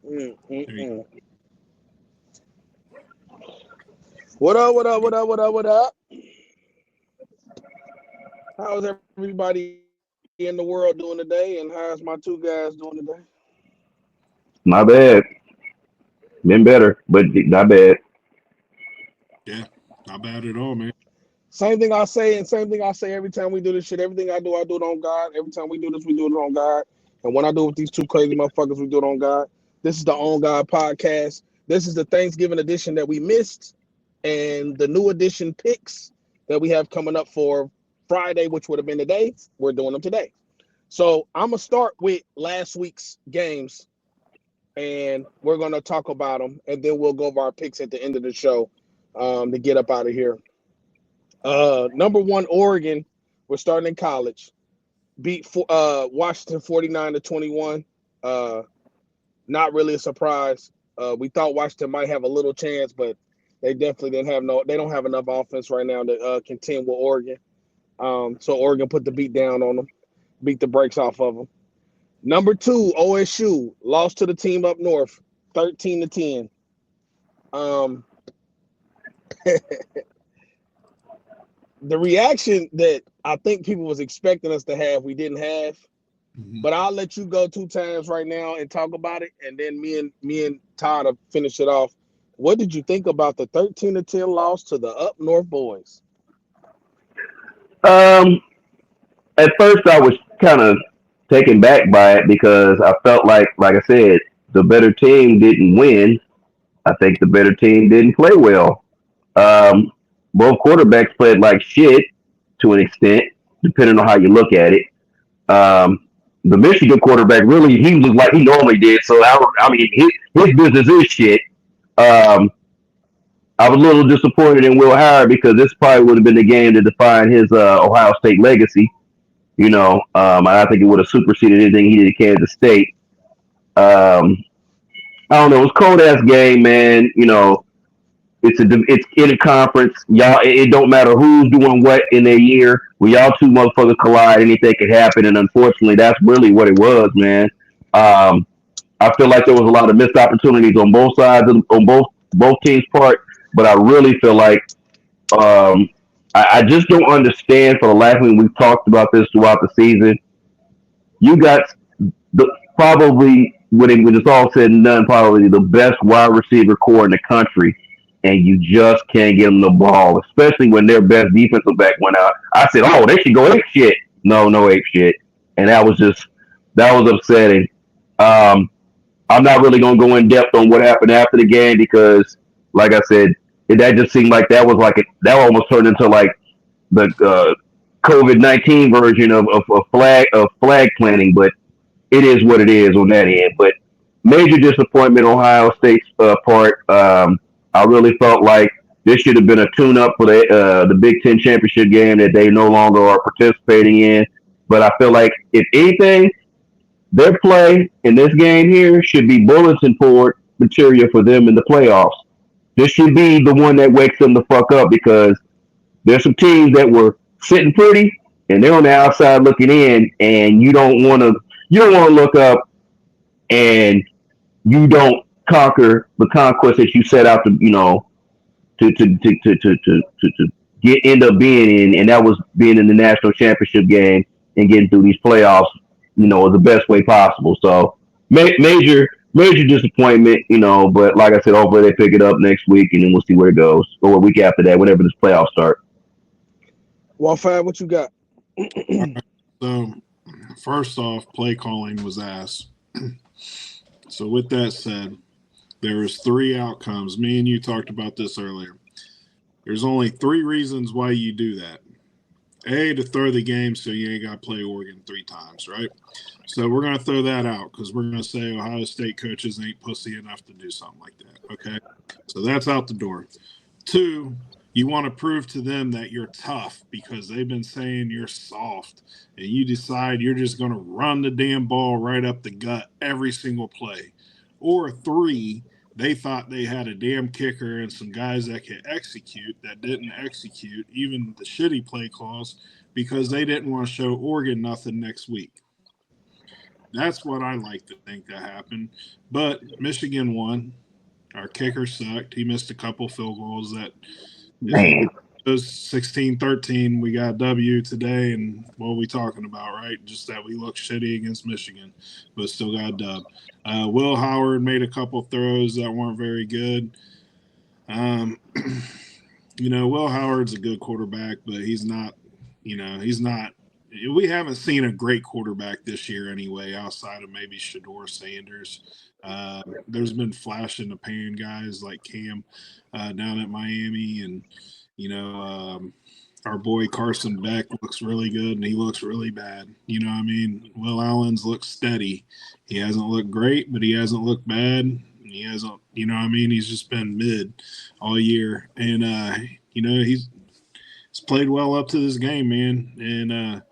There you Mm-mm-mm. What up? What up? What up? What up? What up? How's everybody in the world doing today? And how's my two guys doing today? My bad. Been better, but not bad. Yeah, not bad at all, man. Same thing I say, and same thing I say every time we do this shit. Everything I do it on God. Every time we do this, we do it on God. And when I do it with these two crazy motherfuckers, we do it on God. This is the On God podcast. This is the Thanksgiving edition that we missed, and the new edition picks that we have coming up for Friday, which would have been today. We're doing them today. So I'm gonna start with last week's games, and we're gonna talk about them, and then we'll go over our picks at the end of the show to get up out of here. Number one, Oregon. We're starting in college. Beat Washington 49-21. Uh, Not really a surprise. We thought Washington might have a little chance, but they definitely didn't have no. They don't have enough offense right now to contend with Oregon. So Oregon put the beat down on them, beat the brakes off of them. Number two, OSU lost to the team up north, 13-10. Um, the reaction that I think people was expecting us to have, we didn't have. Mhm. But I'll let you go two times right now and talk about it, and then me and Todd will finish it off. What did you think about the 13-10 loss to the Up North boys? Um, at first I was kind of taken back by it because I felt like I said, the better team didn't win. I think the better team didn't play well. Um, both quarterbacks played like shit to an extent, depending on how you look at it. Um, the Michigan quarterback really he looked like he normally did. So I mean his business is shit. Um, I was a little disappointed in Will Howard because this probably would have been the game to define his Ohio State legacy. I think it would have superseded anything he did at Kansas State. Um, I don't know. It was a cold ass game, man. It's in a conference. Y'all, it don't matter who's doing what in their year. When y'all two motherfuckers collide, anything could happen. And unfortunately, that's really what it was, man. Um, I feel like there was a lot of missed opportunities on both sides, on both teams' part. But I really feel like um, I just don't understand. For the last week, we've talked about this throughout the season. You got the probably when it's all said and done, probably the best wide receiver core in the country, and you just can't get them the ball, especially when their best defensive back went out. I said, "Oh, they should go ape shit." No, no ape shit, and that was upsetting. Um, I'm not really gonna go in depth on what happened after the game because, like I said, that just seemed like that almost turned into like the COVID-19 version of flag planting, but it is what it is on that end. But major disappointment on Ohio State's part. I really felt like this should have been a tune-up for the Big Ten championship game that they no longer are participating in. But I feel like if anything, their play in this game here should be bulletin board material for them in the playoffs. This should be the one that wakes them the fuck up because there's some teams that were sitting pretty and they're on the outside looking in, and you don't want to look up and you don't conquer the conquest that you set out to to get end up being in, and that was being in the national championship game and getting through these playoffs, the best way possible. So major disappointment, but like I said, hopefully they pick it up next week and then we'll see where it goes, or a week after that, whenever this playoffs start. Well, Fab, what you got? All right. So, first off, play calling was ass. So, with that said, there was three outcomes. Me and you talked about this earlier. There's only three reasons why you do that. A, to throw the game so you ain't got to play Oregon three times, right? So we're going to throw that out because we're going to say Ohio State coaches ain't pussy enough to do something like that. Okay. So that's out the door. Two, you want to prove to them that you're tough because they've been saying you're soft and you decide you're just going to run the damn ball right up the gut every single play. Or three, they thought they had a damn kicker and some guys that could execute that didn't execute even the shitty play calls because they didn't want to show Oregon nothing next week. That's what I like to think that happened. But Michigan won. Our kicker sucked. He missed a couple field goals that Man, it was 16-13. We got W today, and what are we talking about, right? Just that we look shitty against Michigan, but still got a dub. Will Howard made a couple throws that weren't very good. Will Howard's a good quarterback, but he's not, he's not. We haven't seen a great quarterback this year anyway, outside of maybe Shador Sanders. There's been flash in the pan guys like Cam down at Miami, and our boy Carson Beck looks really good, and he looks really bad. You know what I mean? Will Allen's looks steady. He hasn't looked great, but he hasn't looked bad. He hasn't, he's just been mid all year. And, he's played well up to this game, man. And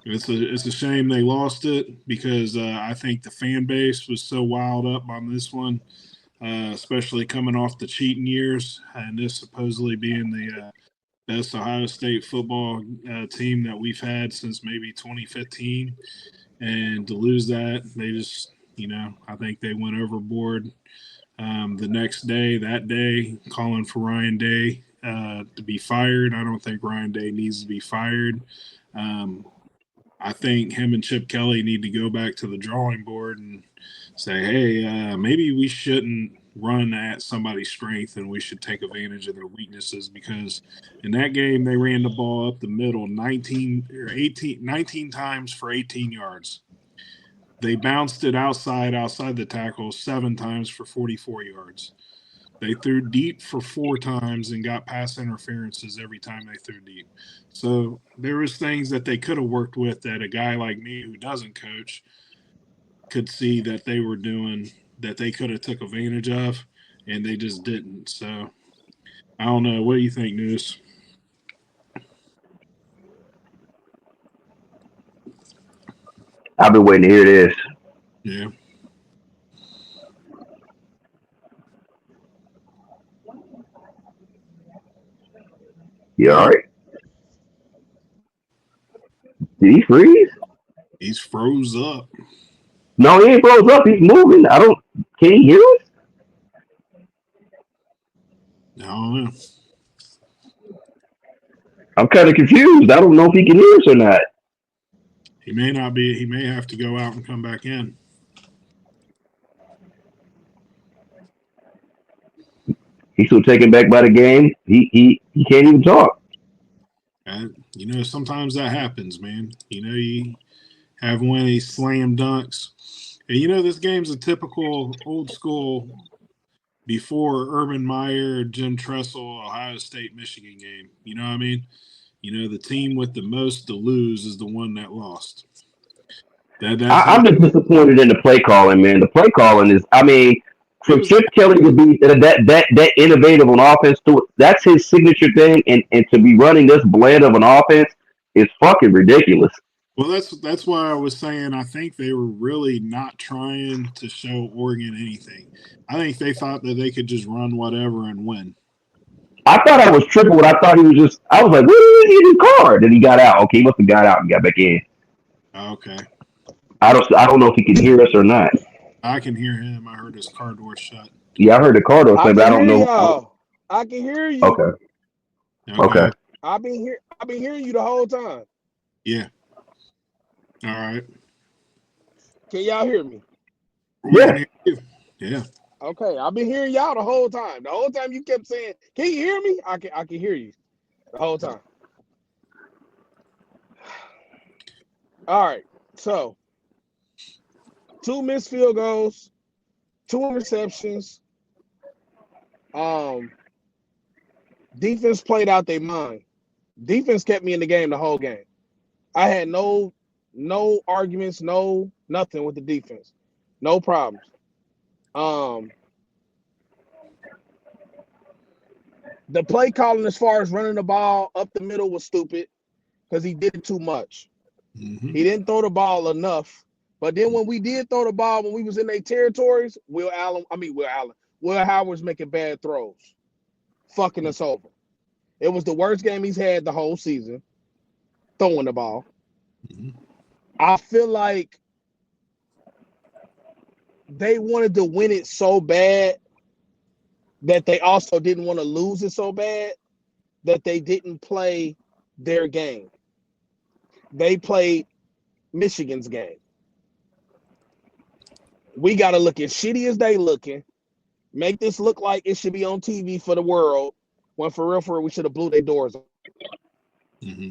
it's a shame they lost it because I think the fan base was so wild up on this one, especially coming off the cheating years and this supposedly being the best Ohio State football team that we've had since maybe 2015. And to lose that, they just, I think they went overboard. The next day, that day, calling for Ryan Day to be fired. I don't think Ryan Day needs to be fired. I think him and Chip Kelly need to go back to the drawing board and say, hey, maybe we shouldn't run at somebody's strength and we should take advantage of their weaknesses, because in that game they ran the ball up the middle 19 times for 18 yards. They bounced it outside the tackle 7 times for 44 yards. They threw deep for 4 times and got pass interferences every time they threw deep. So there was things that they could have worked with that a guy like me who doesn't coach could see that they were doing that they could have took advantage of, and they just didn't. So I don't know. What do you think, News? I've been waiting to hear this. Yeah. You all right? Did he freeze? He's froze up. No, he ain't froze up. He's moving. Can he hear us? I don't know. I'm kind of confused. I don't know if he can hear us or not. He may not be. He may have to go out and come back in. He's still taken back by the game. He can't even talk. And, sometimes that happens, man. You have one of these slam dunks. And, this game's a typical old school before Urban Meyer, Jim Tressel, Ohio State, Michigan game. You know what I mean? The team with the most to lose is the one that lost. I'm just disappointed in the play calling, man. The play calling is, for Chip Kelly to be that innovative on offense, that's his signature thing, and to be running this blend of an offense is fucking ridiculous. Well, that's why I was saying I think they were really not trying to show Oregon anything. I think they thought that they could just run whatever and win. I thought I was tripping when I thought he was just. I was like, "Where is his car?" Then he got out. Okay, he must have got out and got back in. Okay. I don't know if he can hear us or not. I can hear him. I heard his car door shut. Yeah, I heard the car door shut, but I don't know. Y'all. I can hear you. Okay. I've been hearing you the whole time. Yeah. All right. Can y'all hear me? Yeah. Yeah. Okay, I've been hearing y'all the whole time. The whole time you kept saying, "Can you hear me?" I can hear you the whole time. All right. So 2 missed field goals, 2 interceptions. Defense played out their mind. Defense kept me in the game the whole game. I had no arguments, nothing with the defense. No problems. The play calling as far as running the ball up the middle was stupid because he did too much. Mm-hmm. He didn't throw the ball enough. But then when we did throw the ball, when we was in their territories, Will Howard's making bad throws, fucking us over. It was the worst game he's had the whole season, throwing the ball. Mm-hmm. I feel like they wanted to win it so bad that they also didn't want to lose it so bad that they didn't play their game. They played Michigan's game. We got to look as shitty as they looking, make this look like it should be on TV for the world, when for real, we should have blew their doors off. Mm-hmm.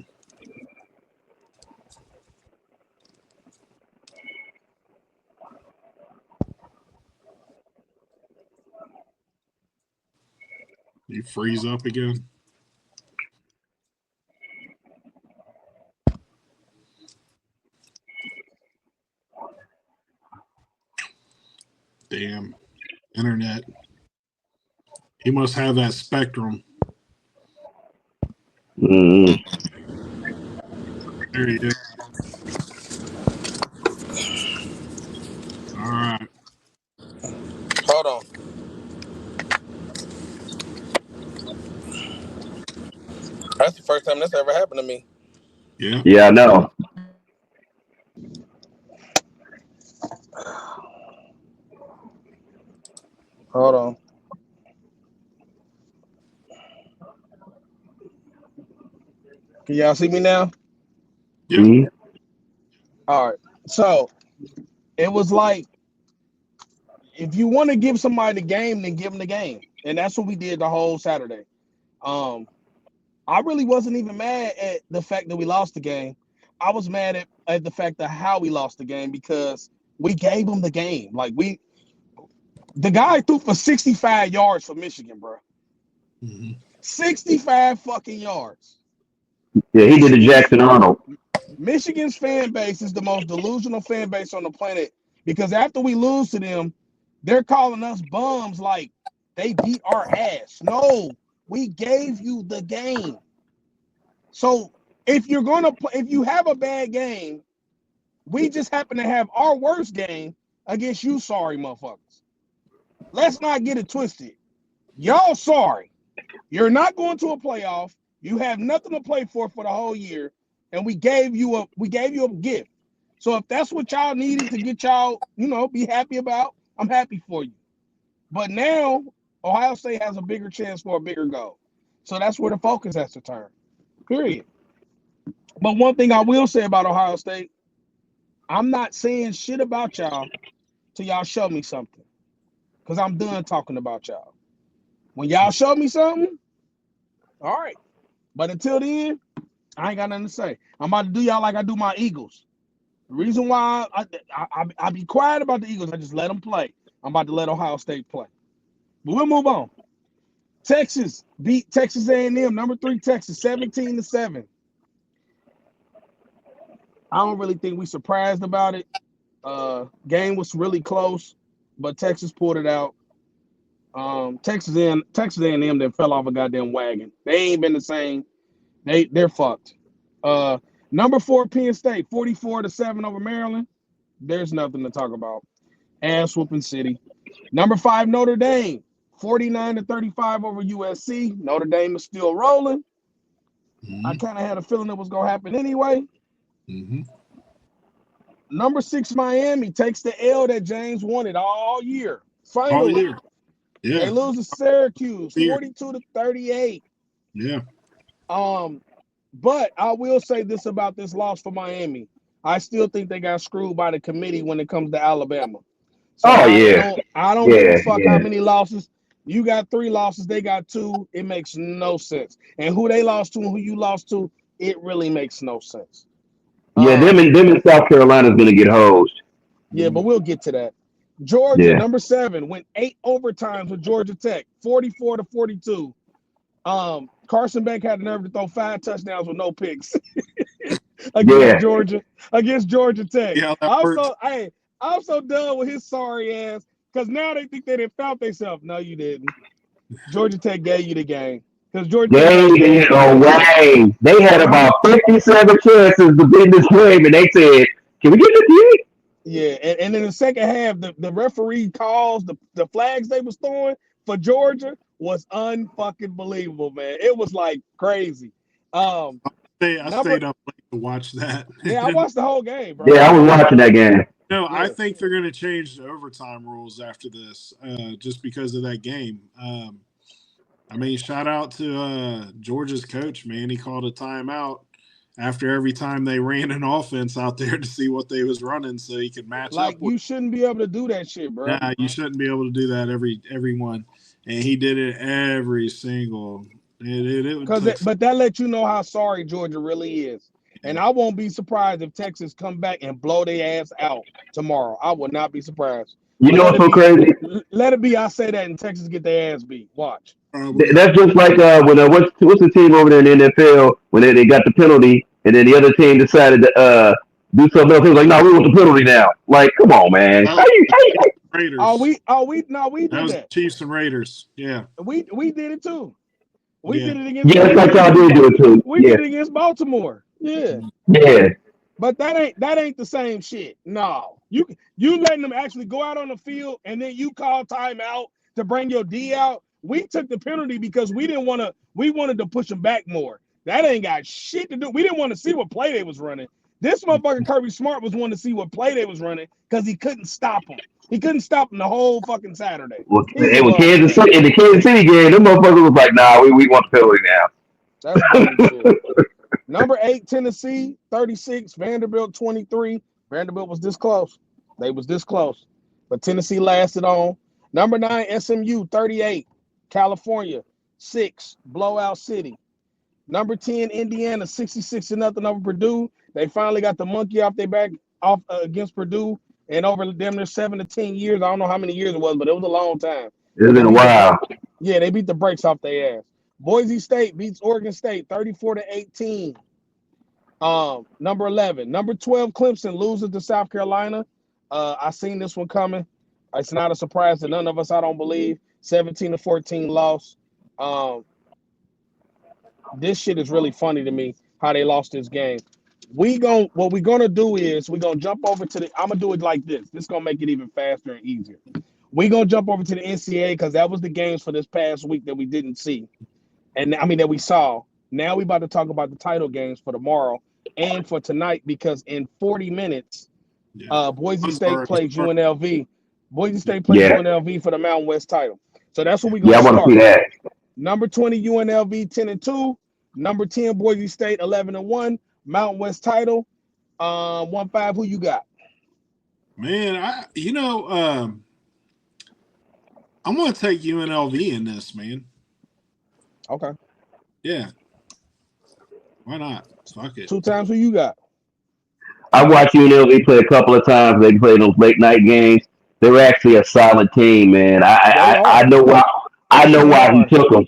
You freeze up again? Damn. Internet. He must have that Spectrum. Mm. There he is. All right. Hold on. That's the first time this ever happened to me. Yeah. Yeah, I know. Hold on. Can y'all see me now? Yeah. Mhm. All right. So it was like, if you want to give somebody the game, then give them the game. And that's what we did the whole Saturday. I really wasn't even mad at the fact that we lost the game. I was mad at the fact of how we lost the game, because we gave them the game. Like, the guy threw for 65 yards for Michigan, bro. Mm-hmm. 65 fucking yards. Yeah, he did the Jackson Arnold. Michigan's fan base is the most delusional fan base on the planet, because after we lose to them, they're calling us bums like they beat our ass. No, we gave you the game. So if you're gonna play, if you have a bad game, we just happen to have our worst game against you, sorry motherfuckers. Let's not get it twisted. Y'all sorry. You're not going to a playoff. You have nothing to play for the whole year, and we gave you a gift. So if that's what y'all needed to get y'all, be happy about, I'm happy for you. But now Ohio State has a bigger chance for a bigger goal. So that's where the focus has to turn. Period. But one thing I will say about Ohio State, I'm not saying shit about y'all till y'all show me something. Because I'm done talking about y'all. When y'all show me something, all right. But until then, I ain't got nothing to say. I'm about to do y'all like I do my Eagles. The reason why I be quiet about the Eagles, I just let them play. I'm about to let Ohio State play. But we'll move on. Texas beat Texas A&M, number 3 Texas, 17-7. I don't really think we surprised about it. Game was really close, but Texas pulled it out. Texas A&M then fell off a goddamn wagon. They ain't been the same. They're fucked. Number 4 Penn State, 44-7 over Maryland. There's nothing to talk about. Ass whooping city. Number 5 Notre Dame, 49-35 over USC. Notre Dame is still rolling. Mm-hmm. I kind of had a feeling it was gonna happen anyway. Mm-hmm. Number 6 Miami takes the L that James wanted all year. Finally, All year. Yeah. They lose to Syracuse, 42-38. Yeah. But I will say this about this loss for Miami. I still think they got screwed by the committee when it comes to Alabama. So I don't give a fuck how many losses. You got 3 losses, they got 2. It makes no sense. And who they lost to and who you lost to, it really makes no sense. Yeah, them in South Carolina is going to get hosed. Yeah, but we'll get to that. Georgia, number 7, went 8 overtimes with Georgia Tech, 44-42. Carson Beck had the nerve to throw 5 touchdowns with no picks against Georgia Tech. Yeah, I'm so done with his sorry ass, because now they think they didn't found themselves. No, you didn't. Georgia Tech gave you the game. Because Georgia Tech gave away. They had about 57 chances to win this game, and they said, "Can we get this game?" Yeah, and in the second half, the referee calls, the flags they was throwing for Georgia was unfucking believable, man. It was like crazy. I stayed up late to watch that. Yeah, I watched the whole game, bro. Yeah, I was watching that game. No, I Yeah. think they're going to change the overtime rules after this, just because of that game. I mean, shout out to Georgia's coach, man. He called a timeout after every time they ran an offense out there to see what they was running, so he could match Like up with. you shouldn't be able to do that shit, bro. Nah, you shouldn't be able to do that everyone, and he did it every single. It took. But that lets you know how sorry Georgia really is. And I won't be surprised if Texas come back and blow their ass out tomorrow. I will not be surprised. You But know what's so crazy? let it be. I say that, and Texas get their ass beat. Watch. Probably. That's just like when what's the team over there in the NFL when they got the penalty and then the other team decided to do something else. He was like, "No, we want the penalty now." Like, come on, man. That was Raiders. We did That was that. Chiefs and Raiders. Yeah. We did it too. We Yeah. did it against. Yeah, it's like y'all did do it too. We Yeah, did it against Baltimore. Yeah. yeah, But that ain't the same shit. No. You letting them actually go out on the field and then you call timeout to bring your D out. We took the penalty because we wanted to push them back more. That ain't got shit to do. We didn't want to see what play they was running. This motherfucker Kirby Smart was wanting to see what play they was running because he couldn't stop them. He couldn't stop them the whole fucking Saturday. Well, He and with was Kansas City in the Kansas City game, them motherfuckers was like, "Nah, we want the penalty now." That's bullshit. Number 8, Tennessee, 36, Vanderbilt, 23. Vanderbilt was this close. They was this close. But Tennessee lasted on. Number 9, SMU, 38. California, 6. Blowout City. Number 10, Indiana, 66-0 over Purdue. They finally got the monkey off their back against Purdue. And over them their 7 to 10 years. I don't know how many years it was, but it was a long time. It's been a while. Yeah, they beat the brakes off their ass. Boise State beats Oregon State 34-18. Number 11. Number 12, Clemson loses to South Carolina. I seen this one coming. It's not a surprise to none of us, I don't believe. 17-14 loss. This shit is really funny to me, how they lost this game. What we're gonna do is we're gonna jump over to I'm gonna do it like this. This is gonna make it even faster and easier. We're gonna jump over to the NCAA because that was the games for this past week that we didn't see. And I mean that we saw. Now we about to talk about the title games for tomorrow and for tonight because in 40 minutes, Boise State plays UNLV. Boise State plays UNLV for the Mountain West title. So that's what we're gonna start. I want to see that. Number 20 UNLV 10-2. Number 10 Boise State 11-1. Mountain West title. 1-5. Who you got? Man, I'm gonna take UNLV in this, man. Okay. Yeah. Why not? Fuck it. 2 times. Who you got? I watched UNLV play a couple of times. They played those late night games. They were actually a solid team, man. I know why. I know why he took them.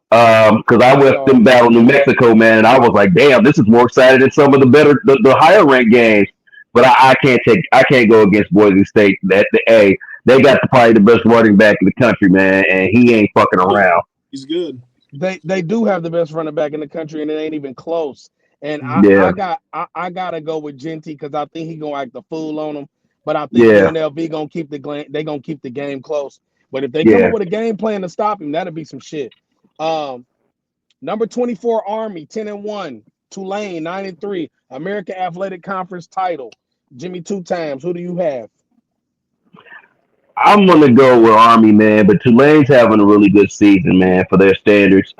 Because I watched them battle New Mexico, man, and I was like, damn, this is more exciting than some of the higher ranked games. But I can't go against Boise State. They got probably the best running back in the country, man, and he ain't fucking around. He's good. They do have the best running back in the country, and it ain't even close. And I gotta go with Genty because I think he gonna act the fool on him. But I think UNLV gonna keep the game close. But if they come up with a game plan to stop him, that'll be some shit. Number 24 Army 10-1, Tulane 9-3, American Athletic Conference title. Jimmy 2 times. Who do you have? I'm gonna go with Army, man, but Tulane's having a really good season, man, for their standards.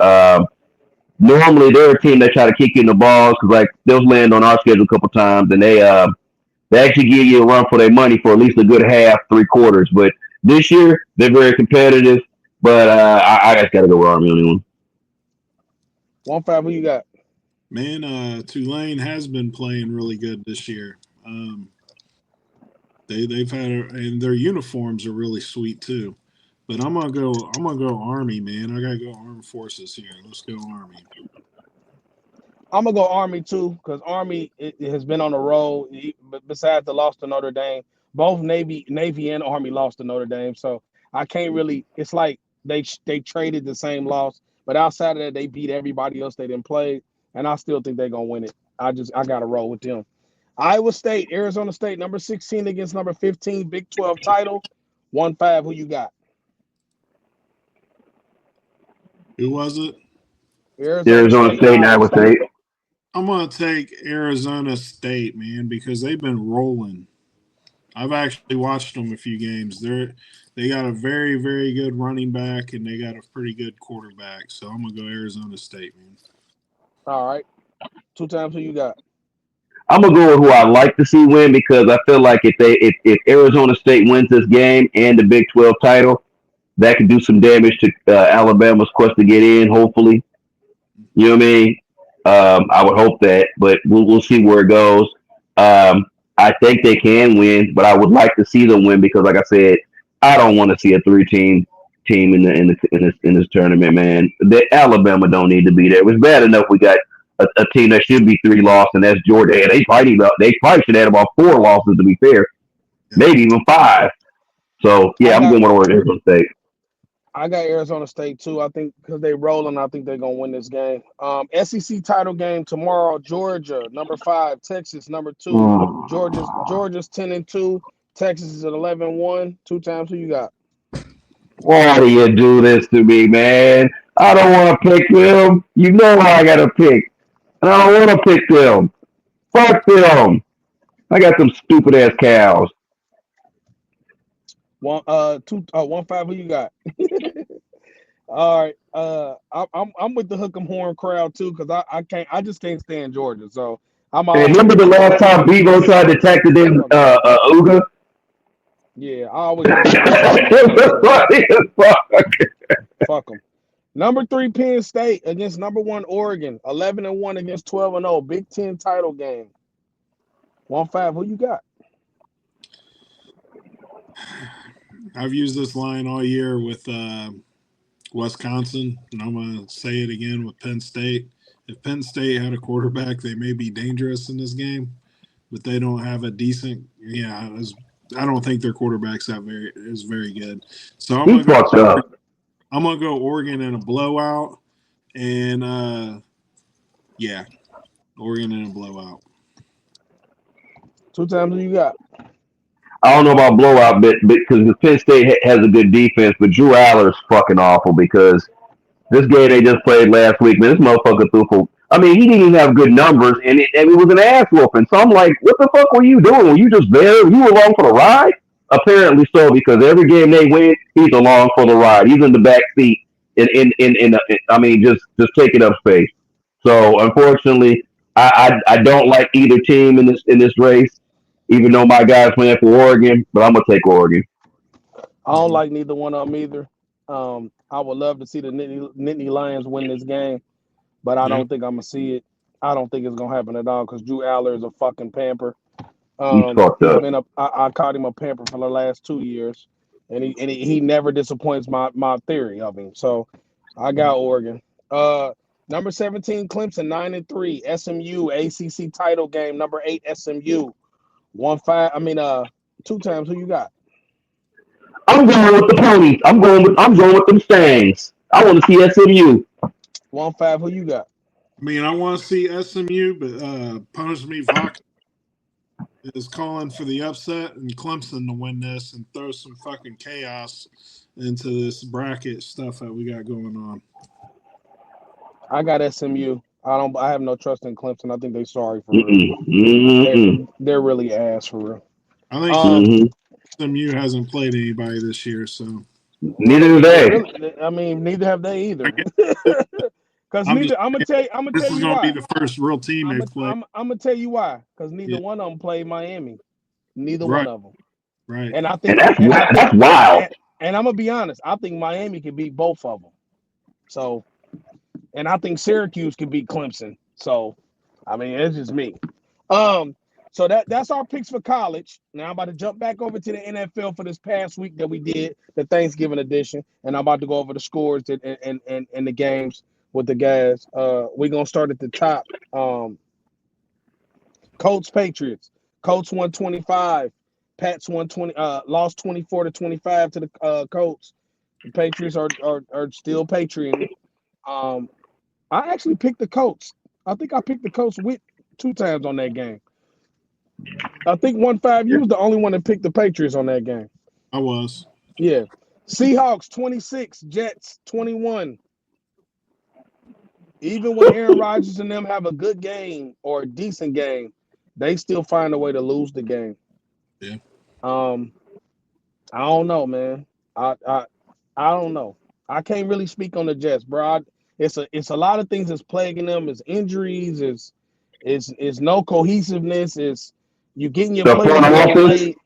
Normally they're a team that try to kick you in the balls because like they'll land on our schedule a couple times, and they actually give you a run for their money for at least a good half, 3/4. But this year they're very competitive. But I just gotta go with Army on anyone. 1-5. Who you got? Man, Tulane has been playing really good this year. They've had and their uniforms are really sweet too. But I'm gonna go Army, man. I gotta go Armed Forces here. Let's go Army. I'm gonna go Army too, because Army it has been on the road. Besides the loss to Notre Dame, both Navy and Army lost to Notre Dame. So I can't really. It's like they traded the same loss, but outside of that, they beat everybody else they didn't play, and I still think they're gonna win it. I gotta roll with them. Iowa State, Arizona State, number 16 against number 15, Big 12 title. 1-5. Who you got? Who was it? Arizona State and Iowa State. I'm gonna take Arizona State, man, because they've been rolling. I've actually watched them a few games. They got a very, very good running back, and they got a pretty good quarterback. So I'm gonna go Arizona State, man. All right. 2 times who you got? I'm gonna go with who I like to see win because I feel like if Arizona State wins this game and the Big 12 title, that could do some damage to Alabama's quest to get in. Hopefully, you know what I mean. I would hope that, but we'll see where it goes. Um, I think they can win, but I would like to see them win because, like I said, I don't want to see a three team in this tournament, man. The Alabama don't need to be there. It was bad enough we got a team that should be 3 losses, and that's Georgia. And they probably should have about 4 losses to be fair, maybe even 5. So I yeah, I'm got going with Arizona State. I got Arizona State too. I think because they rolling, I think they're gonna win this game. SEC title game tomorrow. Georgia number 5, Texas number 2. Georgia's 10-2. Texas is at 11-1. 2 times who you got? Why do you do this to me, man? I don't want to pick them. You know I got to pick. And I don't want to pick them. Fuck them. I got some stupid ass cows. 1-5. Who you got? All right. I'm with the Hook'em Horn crowd too because I just can't stand Georgia. So I'm And always remember the rooting for last time Bevo tried to attack the damn Uga? Yeah, I always root for It was funny as fuck. fuck them. Number 3, Penn State against number 1, Oregon. 11-1 against 12-0. Big Ten title game. 1-5. Who you got? I've used this line all year with Wisconsin, and I'm going to say it again with Penn State. If Penn State had a quarterback, they may be dangerous in this game, but they don't have a decent. Yeah, I don't think their quarterback's is very good. So He fucked up. I'm gonna go Oregon in a blowout, and yeah, Oregon in a blowout. 2 times who you got? I don't know about blowout, but because Penn State has a good defense, but Drew Aller's fucking awful because this game they just played last week, man, this motherfucker threw for. I mean, he didn't even have good numbers, and it was an ass whooping. So I'm like, what the fuck were you doing? Were you just there? You were along for the ride? Apparently so, because every game they win, he's along for the ride. He's in the back seat, I mean, just taking up space. So unfortunately, I don't like either team in this race, even though my guy's playing for Oregon, but I'm gonna take Oregon. I don't like neither one of them either. I would love to see the Nittany Lions win this game, but I don't think I'm gonna see it. I don't think it's gonna happen at all because Drew Aller is a fucking pamper. He's fucked He's up. been I caught him a pamper for the last 2 years, and he never disappoints my theory of him. So I got Oregon. Number 17, Clemson 9-3. SMU ACC title game. Number 8, SMU 1-5. 2 times. Who you got? I'm going with the ponies. I'm going with them Stangs. I want to see SMU. 1-5. Who you got? I mean, I want to see SMU, but Punish Me Fox is calling for the upset and Clemson to win this and throw some fucking chaos into this bracket stuff that we got going on. I got SMU. I have no trust in Clemson. I think they're sorry for real. They're really ass for real. I think SMU hasn't played anybody this year, so neither do they. I mean, neither have they either. Because I'm gonna tell you why. This is gonna be the first real team they've played. I'm gonna tell you why. Because neither one of them played Miami. Neither one of them. Right. And I think that's wild. And I'm gonna be honest. I think Miami can beat both of them. So, and I think Syracuse can beat Clemson. So, I mean, it's just me. So that's our picks for college. Now I'm about to jump back over to the NFL for this past week that we did, the Thanksgiving edition, and I'm about to go over the scores and the games with the guys. We're gonna start at the top. Colts Patriots. Colts 125. Pats 120. Lost 24-25 to the Colts. The Patriots are still patrioting. I actually picked the Colts. I think I picked the Colts with 2 times on that game. I think 1-5. You was the only one that picked the Patriots on that game. I was. Yeah. Seahawks 26, Jets 21. Even when Aaron Rodgers and them have a good game or a decent game, they still find a way to lose the game. Yeah. I don't know, man. I don't know. I can't really speak on the Jets, bro. It's a lot of things that's plaguing them. It's injuries. It's no cohesiveness. It's you getting your The players front a little office. late.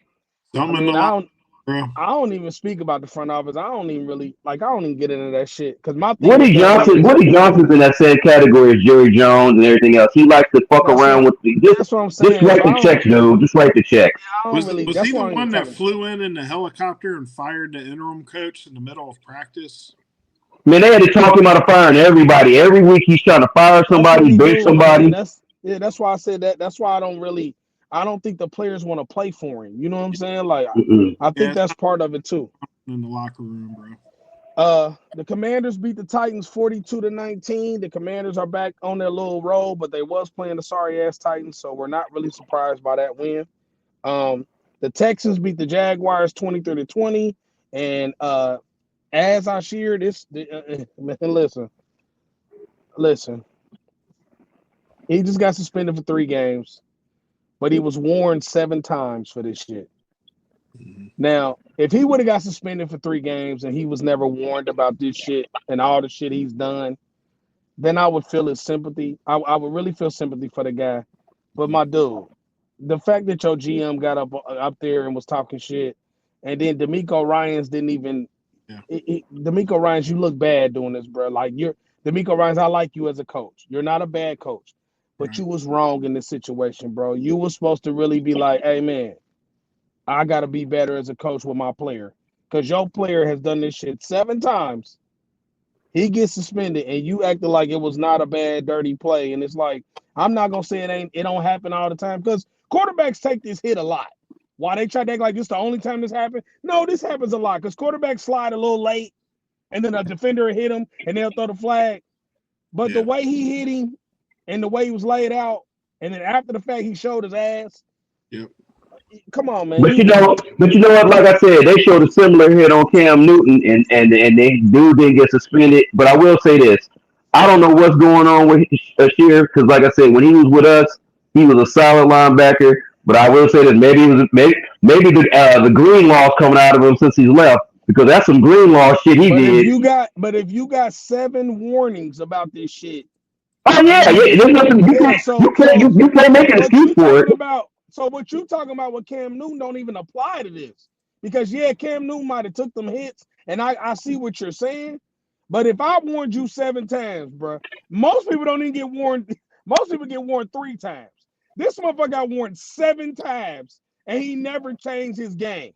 I Something in mean, the line, bro. I don't even speak about the front office. I don't even really like. I don't even get into that shit because my thing Woody with that Johnson, is Woody Johnson's in that same category as Jerry Jones and everything else. He likes to fuck that's around what with just that's what I'm just saying. write So the checks, dude. Just write the checks. I don't really. Was he That's the why I'm even one that talking. flew in the helicopter and fired the interim coach in the middle of practice? Man, they had to talk him out of firing everybody. Every week he's trying to fire That's what somebody, he bench do, man. somebody. That's why I said that. That's why I don't think the players want to play for him. You know what I'm saying? Like Mm-mm. I think Yeah, that's part of it too. in the locker room, bro. The Commanders beat the Titans 42-19. The Commanders are back on their little roll, but they was playing the sorry ass Titans, so we're not really surprised by that win. The Texans beat the Jaguars 23-20, and as I shared this, man, listen. He just got suspended for 3 games, but he was warned 7 times for this shit. Now, if he would have got suspended for 3 games and he was never warned about this shit and all the shit he's done, then I would feel his sympathy. I would really feel sympathy for the guy. But my dude, the fact that your GM got up there and was talking shit, and then D'Amico Ryans didn't even. Yeah. D'Amico Ryans, you look bad doing this, bro. Like you're D'Amico Ryans. I like you as a coach. You're not a bad coach, but Right. you was wrong in this situation, bro. You was supposed to really be like, hey man, I got to be better as a coach with my player because your player has done this shit 7 times. He gets suspended, and you acted like it was not a bad, dirty play. And it's like I'm not gonna say it don't happen all the time because quarterbacks take this hit a lot. Why they try to act like this the only time this happened? No, this happens a lot because quarterbacks slide a little late, and then a defender will hit him, and they'll throw the flag. But the Yeah. way he hit him, and the way he was laid out, and then after the fact he showed his ass. Yep. Come on, man. But you know what? Like I said, they showed a similar hit on Cam Newton, and they dude didn't get suspended. But I will say this: I don't know what's going on with Shear because, like I said, when he was with us, he was a solid linebacker. But I will say that maybe the green law's coming out of him since he's left because that's some green law shit he did. If you got 7 warnings about this shit, Oh yeah, yeah. There's nothing you can't make an excuse for it. So what you talking about with Cam Newton don't even apply to this. Because yeah, Cam Newton might have took them hits, and I see what you're saying. But if I warned you 7 times, bro, most people don't even get warned. Most people get warned 3 times. This motherfucker got warned 7 times, and he never changed his game.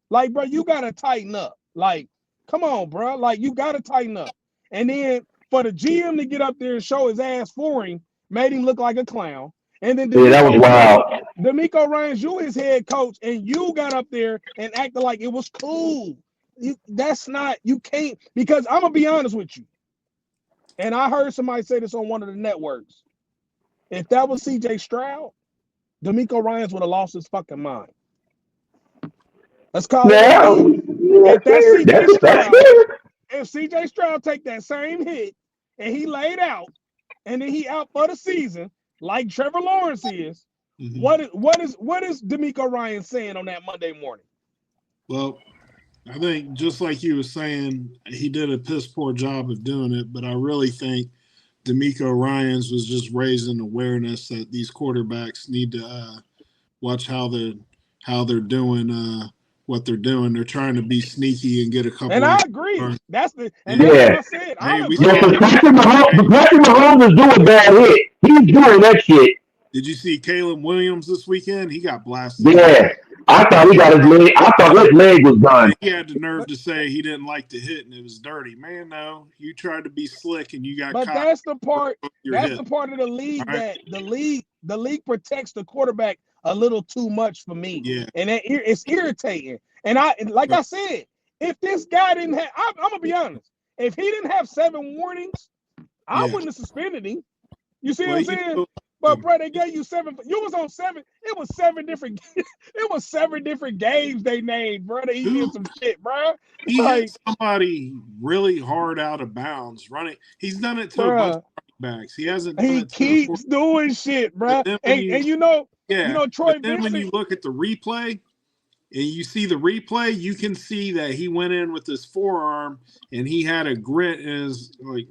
Like, bro, you gotta tighten up. Like, come on, bro. Like, you gotta tighten up. And then for the GM to get up there and show his ass for him, made him look like a clown. And then Yeah, that was wild. D'Amico Ryans, you his head coach, and you got up there and acted like it was cool. You can't, because I'm gonna be honest with you. And I heard somebody say this on one of the networks. If that was CJ Stroud, D'Amico Ryans would have lost his fucking mind. Let's call it. If that's CJ Stroud, if CJ Stroud take that same hit and he laid out, and then he out for the season, like Trevor Lawrence is, what is D'Amico Ryans saying on that Monday morning? Well, I think just like you was saying, he did a piss poor job of doing it, but I really think D'Amico Ryans was just raising awareness that these quarterbacks need to watch how they're doing what they're doing. They're trying to be sneaky and get a couple. And I agree. That's what I said. Patrick Mahomes is doing bad hit. He's doing that shit. Did you see Caleb Williams this weekend? He got blasted. Yeah. I thought he got his leg. I thought his leg was done. He had the nerve to say he didn't like the hit and it was dirty. Man, no. You tried to be slick and you got caught. But that's the part. That's the part of the league that the league protects the quarterback a little too much for me. Yeah. And it's irritating. And I said, if this guy didn't have, I'm gonna be honest. If he didn't have 7 warnings, I wouldn't have suspended him. You see what I'm saying? But bro, they gave you 7. You was on 7. It was 7 different. It was 7 different games they named, bro. He did some shit, bro. He hit somebody really hard out of bounds running. He's done it to a bunch of running backs. He hasn't. He keeps doing shit, bro. And you know, Troy Vincent. Then when you look at the replay, and you see the replay, you can see that he went in with his forearm and he had a grit in his like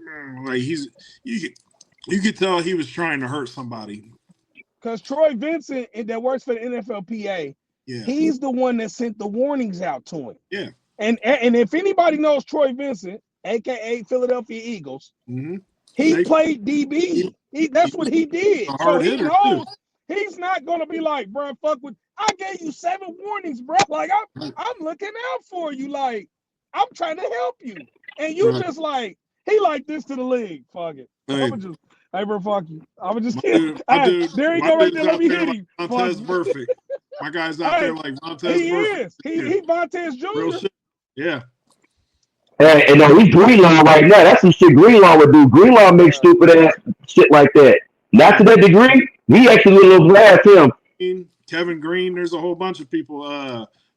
you could tell he was trying to hurt somebody. Because Troy Vincent, that works for the NFLPA, Yeah. he's the one that sent the warnings out to him. Yeah. And if anybody knows Troy Vincent, aka Philadelphia Eagles, Mm-hmm. he played DB. That's what he did. So he knows he's not gonna be like, bro, fuck with. I gave you 7 warnings, bro. Like I'm looking out for you. Like I'm trying to help you, and you just like he like this to the league. Fuck it. Hey. Hey, bro, fuck you. I would just dude, there he go right there. Let me hit him. Vontaze Burfict. My guy's out there like Vontaze Burfict. He Vontaze Jr. Yeah. Hey, and no, he's Greenlaw right now. That's some shit Greenlaw would do. Greenlaw makes stupid ass shit like that. Not to that degree. We actually little blast him. Kevin Green. There's a whole bunch of people.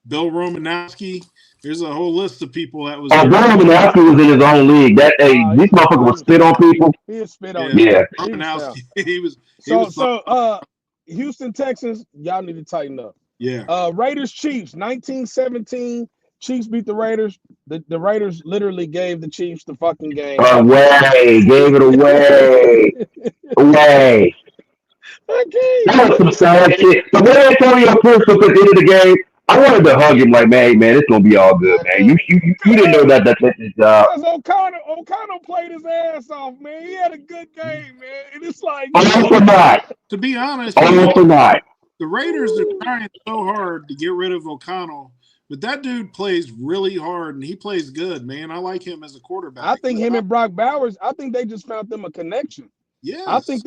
Bill Romanowski. There's a whole list of people that was. Bill Romanowski was in his own league. This motherfucker would spit on people. He would spit on. Yeah. Romanowski. So Houston Texans, y'all need to tighten up. Yeah. Raiders Chiefs 1917. Chiefs beat the Raiders. The Raiders literally gave the Chiefs the fucking game. Away. Gave it away. Away. Okay. That was some sad shit. But when Antonio Pierce was at the end of the game, I wanted to hug him like, man, it's gonna be all good, man. You didn't know that's his job. Because O'Connell played his ass off, man. He had a good game, man. And it's like Almost not. To be honest, almost not. The Raiders are trying so hard to get rid of O'Connell, but that dude plays really hard and he plays good, man. I like him as a quarterback. I think him and Brock Bowers, I think they just found them a connection. Yeah. I think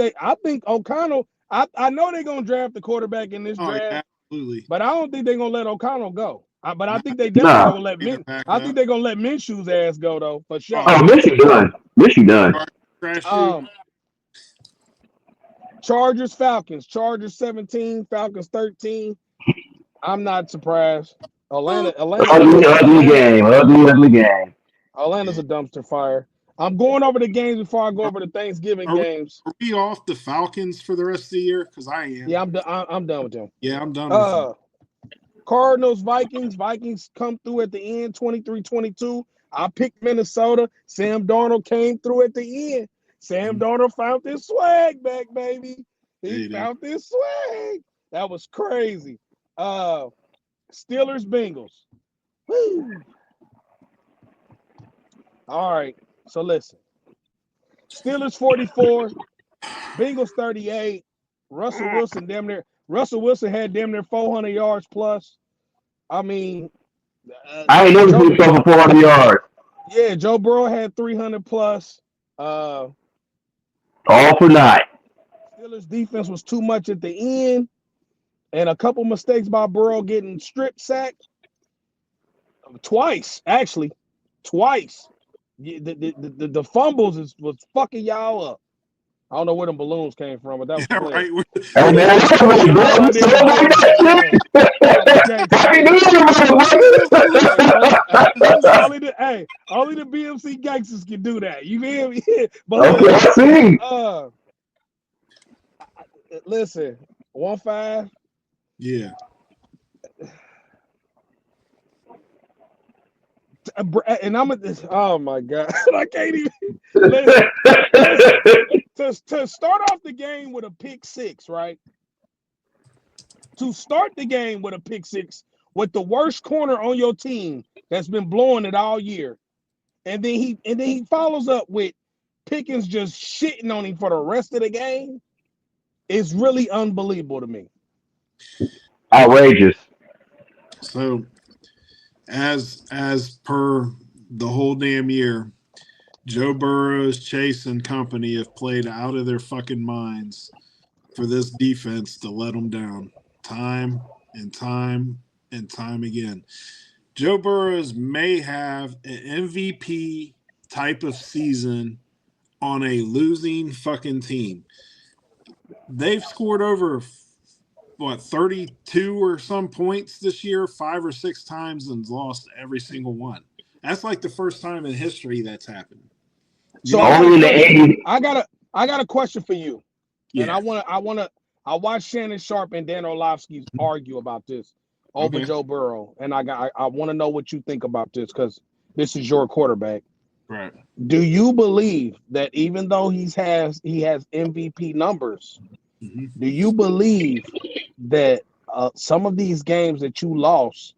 O'Connell, I know they're gonna draft the quarterback in this draft. Yeah, absolutely. But I don't think they're gonna let O'Connell go. But I think they definitely gonna let I think they're gonna let Minshew's ass go though, for sure. Oh, Minshew done. Chargers, Falcons. Chargers 17, Falcons 13. I'm not surprised. Atlanta. Ugly game. Atlanta's a dumpster fire. I'm going over the games before I go over the Thanksgiving games. Are we off the Falcons for the rest of the year? Because I am. Yeah, I'm done with them. Yeah, I'm done with them. Cardinals, Vikings. Vikings come through at the end, 23-22. I picked Minnesota. Sam Darnold came through at the end. Sam Darnold found this swag back, baby. He found this swag. That was crazy. Steelers, Bengals. Woo. All right. So listen. Steelers 44, Bengals 38. Russell Wilson had damn near 400 yards plus. I mean, I ain't never seen him for 400 yards. Yeah, Joe Burrow had 300 plus. All for naught. Steelers defense was too much at the end, and a couple mistakes by Burrow getting strip sacked twice. Actually, twice. The fumbles was fucking y'all up. I don't know where them balloons came from, but that was right. Hey man, only the BMC gangsters can do that. You feel me? But listen, 1-5. Yeah. And I'm at this. Oh my god, I can't even. Listen, to start off the game with a pick six, right? To start the game with a pick six with the worst corner on your team that's been blowing it all year, and then he follows up with Pickens just shitting on him for the rest of the game. It's really unbelievable to me. Outrageous. So, as per the whole damn year, Joe Burrows, Chase, and company have played out of their fucking minds for this defense to let them down time and time and time again. Joe Burrows may have an MVP type of season on a losing fucking team. They've scored over 32 or some points this year, 5 or 6 times, and lost every single one. That's like the first time in history that's happened. So I got a question for you. Yeah. And I watched Shannon Sharp and Dan Orlovsky argue about this. over Okay. Joe Burrow, and I want to know what you think about this because this is your quarterback. Right. Do you believe that even though he has MVP numbers, hmm do you believe that some of these games that you lost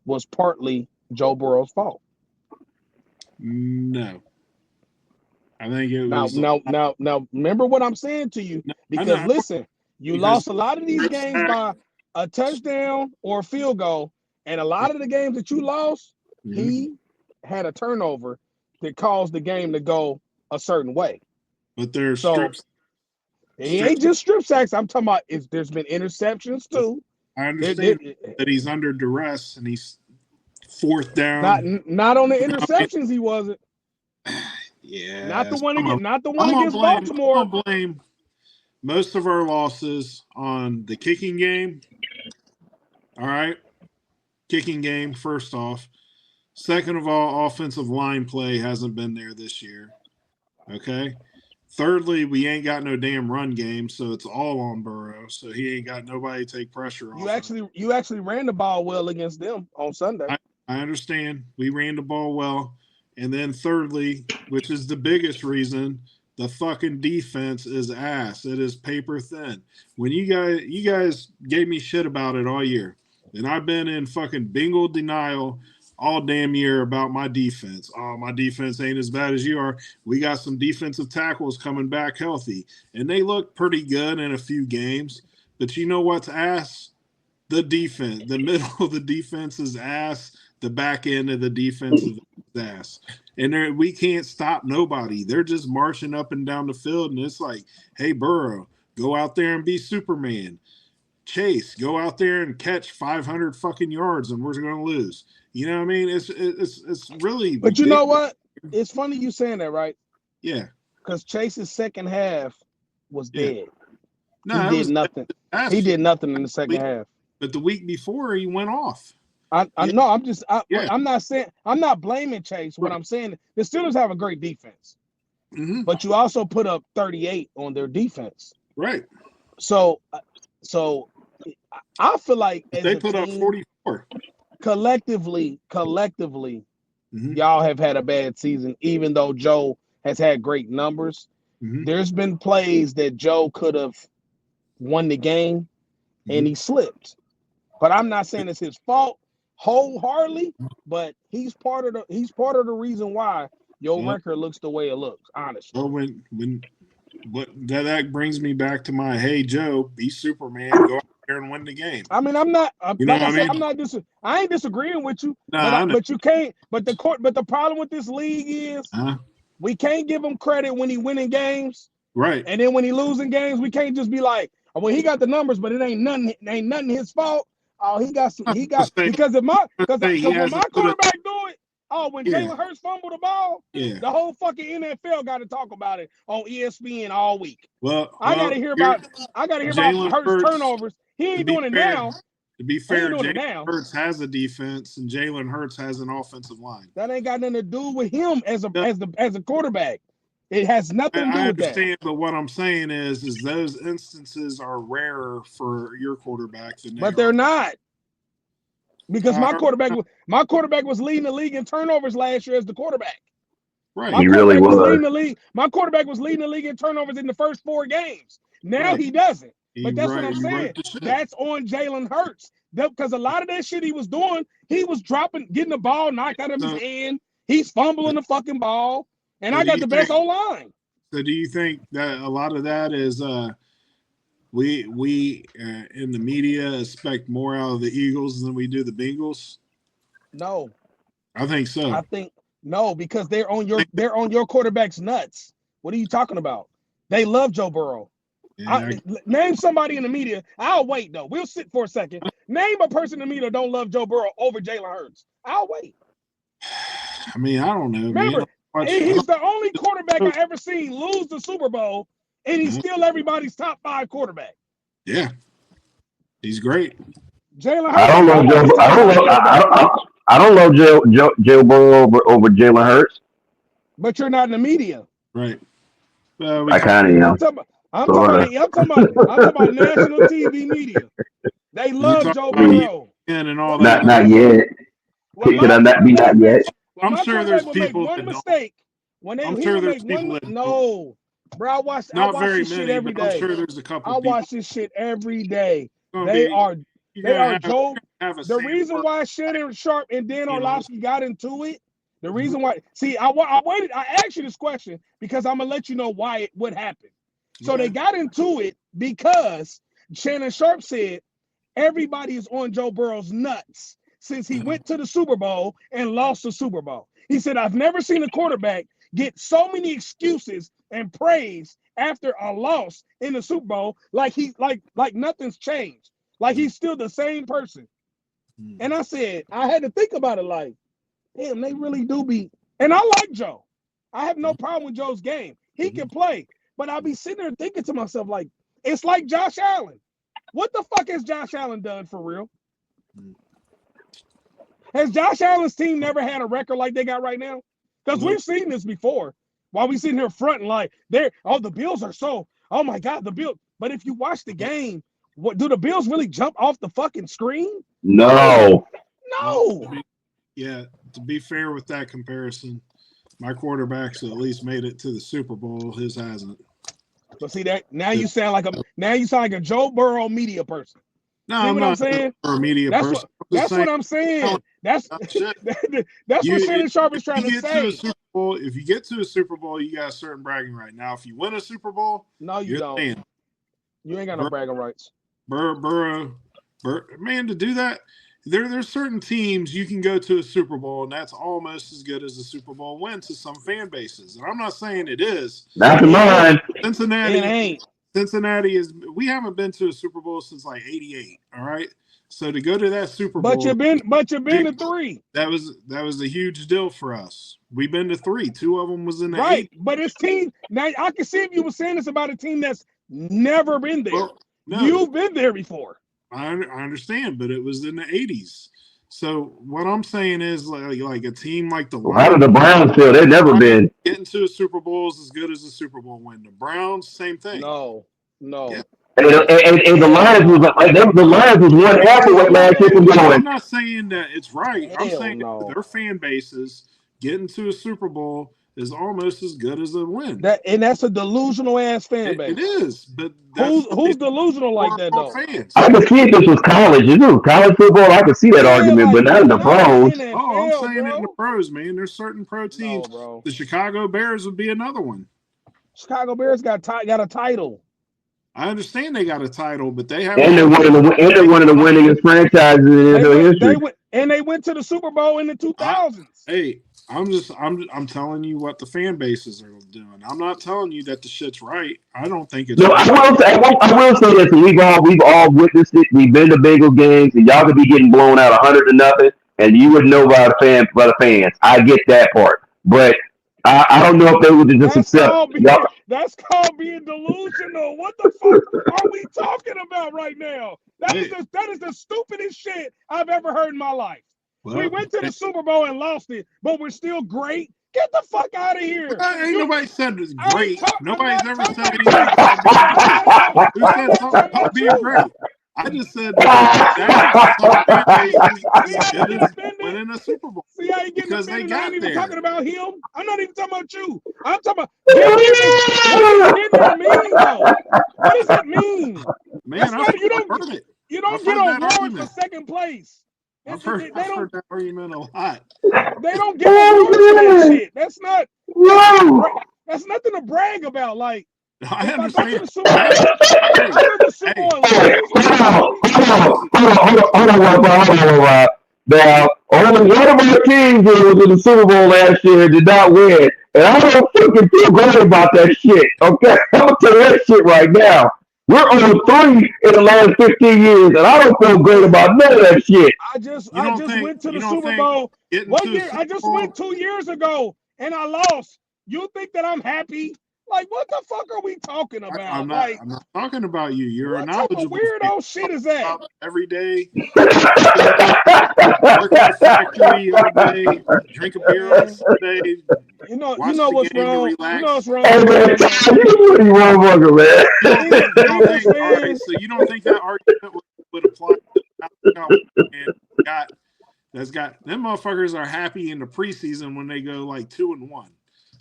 was partly Joe Burrow's fault? No, I think it Now, was. remember what I'm saying to you, No, I because know listen, you because lost a lot of these games by a touchdown or a field goal, and a lot of the games that you lost, Mhm. he had a turnover that caused the game to go a certain way. But there's So strips. it ain't just strip sacks. I'm talking about there's been interceptions too. I understand that he's under duress and he's fourth down. Not on the interceptions. He wasn't. Yeah, Not the one I'm against Baltimore. I'm gonna blame most of our losses on the kicking game. All right, kicking game first off. Second of all, offensive line play hasn't been there this year. Okay. Thirdly, we ain't got no damn run game, so it's all on Burrow. So he ain't got nobody to take pressure off. You actually ran the ball well against them on Sunday. I understand. We ran the ball well. And then thirdly, which is the biggest reason, the fucking defense is ass. It is paper thin. When you guys gave me shit about it all year, and I've been in fucking bingo denial all damn year about my defense. Oh, my defense ain't as bad as you are. We got some defensive tackles coming back healthy, and they look pretty good in a few games. But you know what's ass? The defense. The middle of the defense is ass. The back end of the defense is ass. And we can't stop nobody. They're just marching up and down the field, and it's like, hey, Burrow, go out there and be Superman. Chase, go out there and catch 500 fucking yards, and we're going to lose. You know what I mean? It's really. But you know what? It's funny you saying that, right? Yeah. Because Chase's second half was dead. No, he did nothing. He did nothing in the second half. But the week before, he went off. I'm not blaming Chase. What I'm saying, the Steelers have a great defense, but you also put up 38 on their defense. Right. So I feel like they put up 44. Collectively, y'all have had a bad season, even though Joe has had great numbers. There's been plays that Joe could have won the game, and he slipped. But I'm not saying it's his fault wholeheartly, but he's part of the reason why your record looks the way it looks, honestly. Well, that brings me back to my hey Joe, be Superman, go out there and win the game. I mean, I ain't disagreeing with you, but you can't. But the problem with this league is we can't give him credit when he winning games, right? And then when he losing games, we can't just be like, well, he got the numbers, but it ain't nothing his fault. Oh, because when my quarterback do it. Oh, when Jalen Hurts fumbled the ball, the whole fucking NFL got to talk about it on ESPN all week. Well, I got to hear about Hurts turnovers. He ain't doing it now. To be fair, Jalen Hurts has a defense, and Jalen Hurts has an offensive line. That ain't got nothing to do with him as a quarterback. It has nothing to do with that. I understand, but what I'm saying is those instances are rarer for your quarterback than they're not. Because my quarterback was leading the league in turnovers last year as the quarterback. Right. He really was. My quarterback was leading the league in turnovers in the first 4 games. Now he doesn't. But that's what I'm saying. That's on Jalen Hurts. Because a lot of that shit he was doing, he was getting the ball knocked out of his hand. He's fumbling the fucking ball. And I got the best O-line. So do you think that a lot of that is we in the media expect more out of the Eagles than we do the Bengals? No. I think so. I think no, because they're on your quarterback's nuts. What are you talking about? They love Joe Burrow. Yeah, name somebody in the media. I'll wait though. We'll sit for a second. Name a person in the media that don't love Joe Burrow over Jalen Hurts. I'll wait. I mean, I don't know. Remember, he's the only quarterback I ever seen lose the Super Bowl, and he's still everybody's top 5 quarterback. Yeah, he's great. Jalen Hurts. I don't love Joe Burrow over Jalen Hurts. But you're not in the media, right? I kind of am. I'm talking about national TV media. They love Joe Burrow. and all that. Not yet. Well, Could I not be not yet? I'm my sure there's quarterback will people make one that don't. mistake. When I'm he sure will there's make people one. that don't. No, bro, I watch Not this very shit many, every but I'm day. sure there's a couple. I people. watch this shit every day. Gonna They be- are you're they gonna are have- Joe. have a The reason Sandberg, why Shannon Sharp and Dan You know. Orlovsky got into it, the reason why. See, I waited. I asked you this question because I'm gonna let you know why what happened. So Okay. they got into it because Shannon Sharp said everybody is on Joe Burrow's nuts since he went to the Super Bowl and lost the Super Bowl. He said, I've never seen a quarterback get so many excuses and praise after a loss in the Super Bowl like nothing's changed. Like he's still the same person. And I said, I had to think about it like, damn, they really do be. And I like Joe. I have no problem with Joe's game. He can play. But I'll be sitting there thinking to myself, like, it's like Josh Allen. What the fuck has Josh Allen done for real? Has Josh Allen's team never had a record like they got right now? Because we've seen this before. While we sitting here fronting like, the Bills are so, oh my God, the Bills. But if you watch the game, what do the Bills really jump off the fucking screen? No. No. Yeah, to be fair with that comparison, my quarterback's at least made it to the Super Bowl. His hasn't. But see that now you sound like a Joe Burrow media person. No, See I'm what not I'm saying? a media That's person. what I'm saying. That's what Shannon Sharp is trying to say. If you get to a Super Bowl, you got a certain bragging right. Now, if you win a Super Bowl, no, you you're don't. saying, You ain't got no bragging rights. Burrow, man, to do that, there's certain teams you can go to a Super Bowl, and that's almost as good as a Super Bowl win to some fan bases. And I'm not saying it is. Not to mine. Cincinnati It ain't. Cincinnati is. We haven't been to a Super Bowl since like '88. All right, so to go to that Super Bowl, But you've been to 3. That was a huge deal for us. We've been to 3. 2 of them was in the right. 8. But it's team. Now I can see if you were saying this about a team that's never been there. Well, no, You've been there before. I understand, but it was in the 80s. So what I'm saying is like a team like the How did the Browns feel? They've never been. Getting to a Super Bowl is as good as a Super Bowl win. The Browns, same thing. No. Yeah. And the Lions was the Lions was one half of what last year was going. I'm not saying that it's right. I'm saying no. their fan bases getting to a Super Bowl is almost as good as a win. That's a delusional ass fan base. It is, but who's delusional like that though? Fans. I could see if this was college. If it was college football, I could see that argument, but not in the pros. NFL, I'm saying bro. it in the pros, man. There's certain pro teams. Bro. The Chicago Bears would be another one. Chicago Bears got a title. I understand they got a title, but they have. And they're one of the winningest franchises in NFL history. They went to the Super Bowl in the 2000s. Hey, I'm telling you what the fan bases are doing. I'm not telling you that the shit's right. I don't think it's. No, right. I will say this. We've all witnessed it. We've been to Bengal games, and y'all could be getting blown out 100-0, and you would know by the fans. I get that part, but I don't know if they would just accept. That's called being delusional. What the fuck are we talking about right now? That is the stupidest shit I've ever heard in my life. Well, we went to the Super Bowl and lost it, but we're still great. Get the fuck out of here. Ain't nobody said it's great. Nobody's ever said anything about being great. I just said winning a Super Bowl. See how you getting because offended? they got I ain't even there. talking about him. I'm not even talking about you. I'm talking about what does it mean though? What does it mean? Man, you don't get awards for second place. I've heard that argument a lot. They don't get awards for that shit. That's not. That's nothing to brag about. Like. I understand. Hold on. Now, only one of our teams that was in the Super Bowl last year did not win, and I don't fucking feel great about that shit. Okay, I'm gonna tell you that shit right now. We're on 3 in the last 15 years, and I don't feel great about none of that shit. I just went to the Super Bowl. What year? I just went 2 years ago, and I lost. You think that I'm happy? Like, what the fuck are we talking about? I'm not talking about you. You're a knowledgeable. What weirdo shit is that? Every day, work at the factory every day, drink a beer every day. You know what's wrong. You know what's wrong. You wrong, man. So you don't think that argument would apply? got them motherfuckers are happy in the preseason when they go like 2-1. All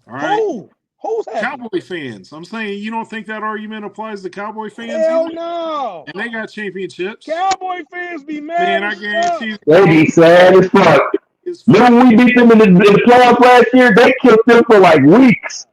right. Who's happy? Cowboy fans. I'm saying you don't think that argument applies to Cowboy fans? Hell either? no. And they got championships. Cowboy fans be mad. Man, I guarantee you. They be sad as fuck. Remember when we beat them in the playoffs last year? They killed them for like weeks.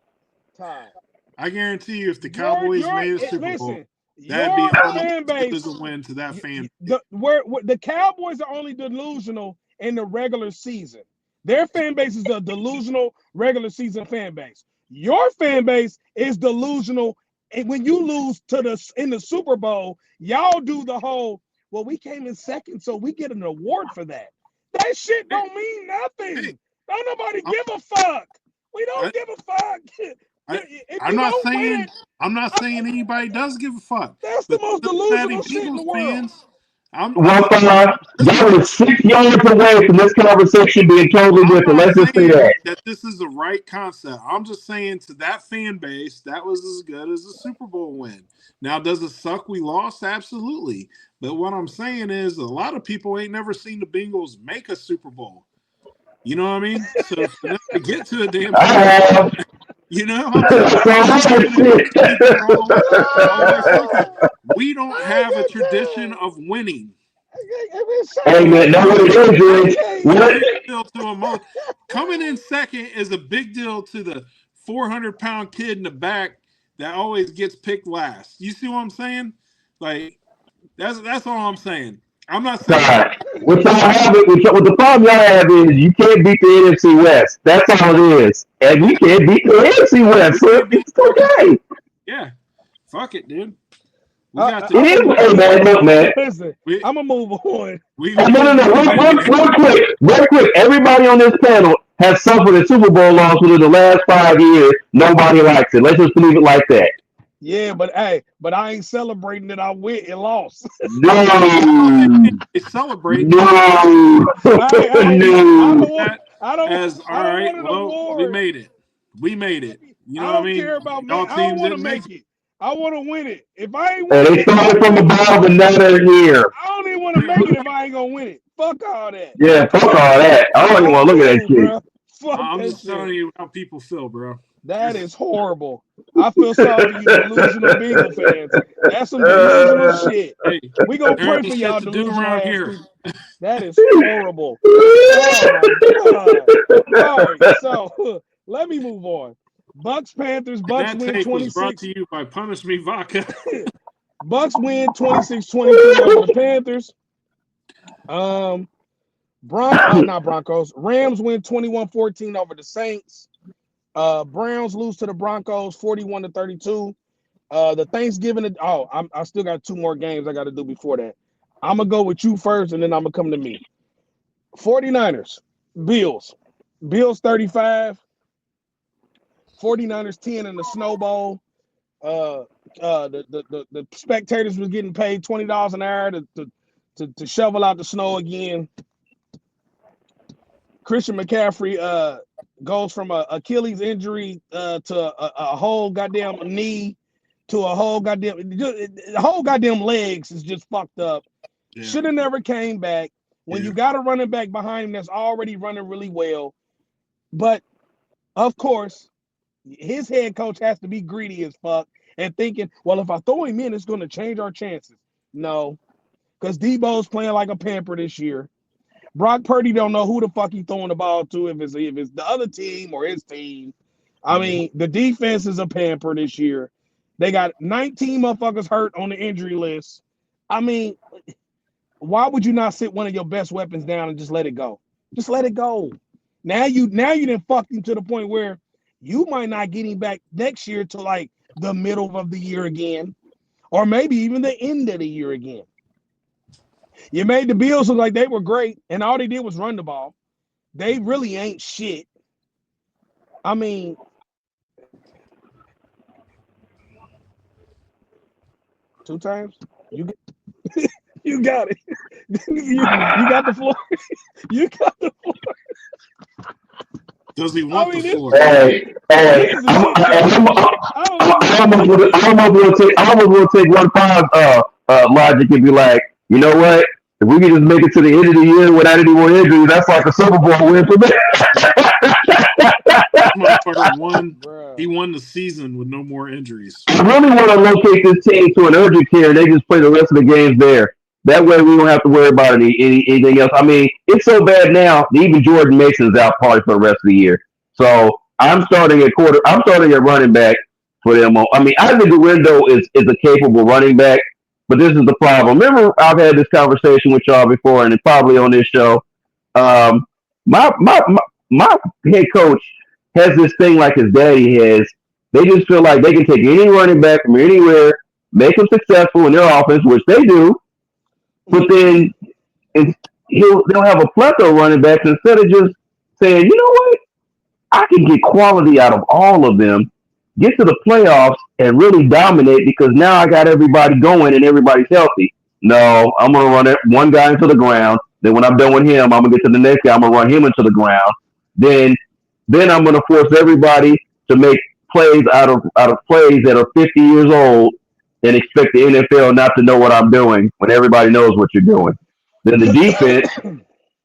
I guarantee you, if the Cowboys made a Super Bowl, that'd be almost a win to that fan. The Cowboys are only delusional in the regular season. Their fan base is a delusional regular season fan base. Your fan base is delusional, and when you lose in the Super Bowl, y'all do the whole, well, we came in second, so we get an award for that. That shit don't mean nothing. Don't nobody give a fuck. We don't give a fuck. I'm not saying anybody does give a fuck. That's the most delusional shit in the world. That was 6 yards away from this conversation being totally different. Let's just say that this is the right concept. I'm just saying to that fan base, that was as good as a Super Bowl win. Now, does it suck we lost? Absolutely. But what I'm saying is a lot of people ain't never seen the Bengals make a Super Bowl. You know what I mean? So for them to get to a damn you know, we don't have a tradition of winning. Hey man, that's what it is. Coming in second is a big deal to the 400-pound kid in the back that always gets picked last. You see what I'm saying? Like that's all I'm saying. I'm not saying what the problem y'all have is you can't beat the NFC West. That's all it is. And we can't beat the NFC West. So it's okay. Yeah. Fuck it, dude. Hey man, look, man. Listen, I'm gonna move on. No. Real quick. Everybody on this panel has suffered a Super Bowl loss within the last 5 years. Nobody likes it. Let's just leave it like that. Yeah, but I ain't celebrating that I went and lost. No. It's celebrating. No. I don't well, we made it. We made it. You know what I mean? Care about I don't want to make it. I want to win it. If I ain't win it, they started from the bottom another year. I don't even want to make it if I ain't gonna win it. Fuck all that. Yeah, fuck all that. I don't even want to look at that shit. I'm just telling you how people feel, bro. That is horrible. I feel sorry for you delusional Bengal fans. That's some delusional shit. Hey, we gonna pray for y'all delusional around here. That is horrible. Oh my God. All right, so let me move on. Bucks Panthers. Bucks win 26. Brought to you by Punish Me Vodka. Bucks win 26-23 over the Panthers. Not Broncos. Rams win 21-14 over the Saints. Browns lose to the Broncos 41-32. The Thanksgiving. I still got 2 more games I got to do before that. I'm gonna go with you first, and then I'm gonna come to me. 49ers, Bills 35. 49ers 10 in the Snow Bowl. The spectators was getting paid $20 an hour to shovel out the snow again. Christian McCaffrey goes from a Achilles injury to a whole goddamn knee to a whole goddamn legs is just fucked up. Yeah. Should have never came back. When you got a running back behind him that's already running really well. But of course, his head coach has to be greedy as fuck and thinking, well, if I throw him in, it's going to change our chances. No, because Debo's playing like a pamper this year. Brock Purdy don't know who the fuck he throwing the ball to, if it's the other team or his team. I mean, the defense is a pamper this year. They got 19 motherfuckers hurt on the injury list. I mean, why would you not sit one of your best weapons down and just let it go? Just let it go. Now you done fucked him to the point where you might not get him back next year to like the middle of the year again, or maybe even the end of the year again. You made the Bills look like they were great, and all they did was run the ball. They really ain't shit. I mean, two times? You got it. you got the floor. You got the floor. Does he want the floor? Hey, I almost want to take 1-5 logic and be like, you know what? If we can just make it to the end of the year without any more injuries, that's like a Super Bowl win for me. Motherfucker won. Bruh. He won the season with no more injuries. I really want to locate this team to an urgent care and they just play the rest of the games there. That way we don't have to worry about anything else. I mean, it's so bad now, even Jordan Mason's out probably for the rest of the year. So I'm starting at running back for them. I mean, I think Guerrero is a capable running back, but this is the problem. Remember, I've had this conversation with y'all before, and it's probably on this show. Um, my head coach has this thing like his daddy has. They just feel like they can take any running back from anywhere, make them successful in their offense, which they do, but then they'll have a plethora of running backs instead of just saying, you know what, I can get quality out of all of them, get to the playoffs, and really dominate because now I got everybody going and everybody's healthy. No, I'm going to run one guy into the ground. Then when I'm done with him, I'm going to get to the next guy. I'm going to run him into the ground. Then I'm going to force everybody to make plays out of plays that are 50 years old and expect the NFL not to know what I'm doing when everybody knows what you're doing. Then the defense,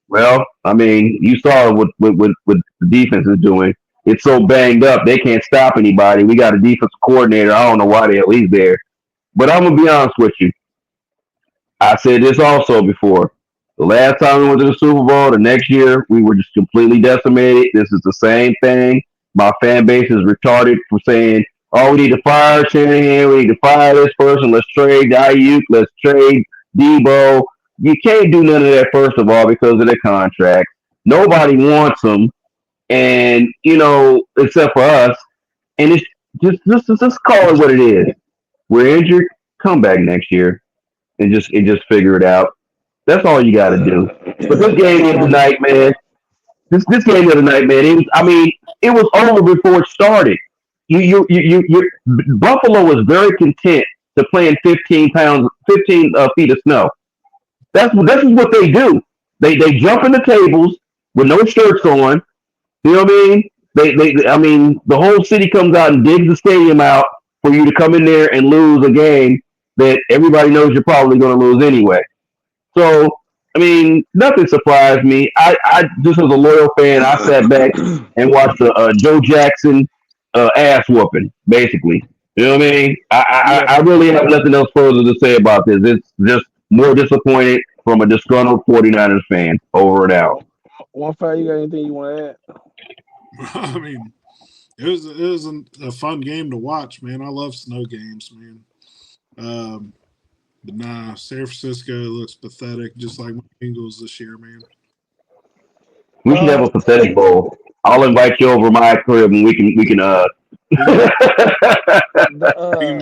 well, I mean, you saw what the defense is doing. It's so banged up, they can't stop anybody. We got a defensive coordinator. I don't know why the hell he's there. But I'm going to be honest with you. I said this also before. The last time we went to the Super Bowl, the next year, we were just completely decimated. This is the same thing. My fan base is retarded for saying, oh, we need to fire Shanahan. We need to fire this person. Let's trade Ayuk. Let's trade Debo. You can't do none of that, first of all, because of their contract. Nobody wants them. And, except for us. And it's just call it what it is. We're injured. Come back next year and just figure it out. That's all you got to do. But this game the other night, man. This game the other night, man. It was over before it started. Buffalo was very content to play in 15 feet of snow. This is what they do. They jump in the tables with no shirts on. You know what I mean? The whole city comes out and digs the stadium out for you to come in there and lose a game that everybody knows you're probably going to lose anyway. So, nothing surprised me. I just as a loyal fan, I sat back and watched Joe Jackson ass whooping, basically. You know what I mean? I really have nothing else further to say about this. It's just more disappointed from a disgruntled 49ers fan over and out. One five, you got anything you want to add? It was a fun game to watch, man. I love snow games, man. But nah, San Francisco looks pathetic, just like my Bengals this year, man. We should have a pathetic bowl. I'll invite you over my crib and we can We can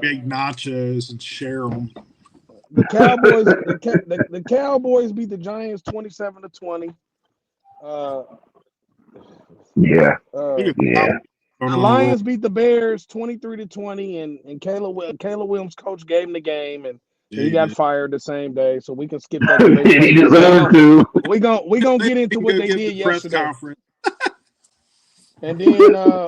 make nachos and share them. The Cowboys beat the Giants 27-20. Yeah. The Lions beat the Bears 23-20, and Caleb Williams' coach gave him the game, and he got fired the same day, so we can skip that. He deserved to. We gonna get into what they did yesterday, and then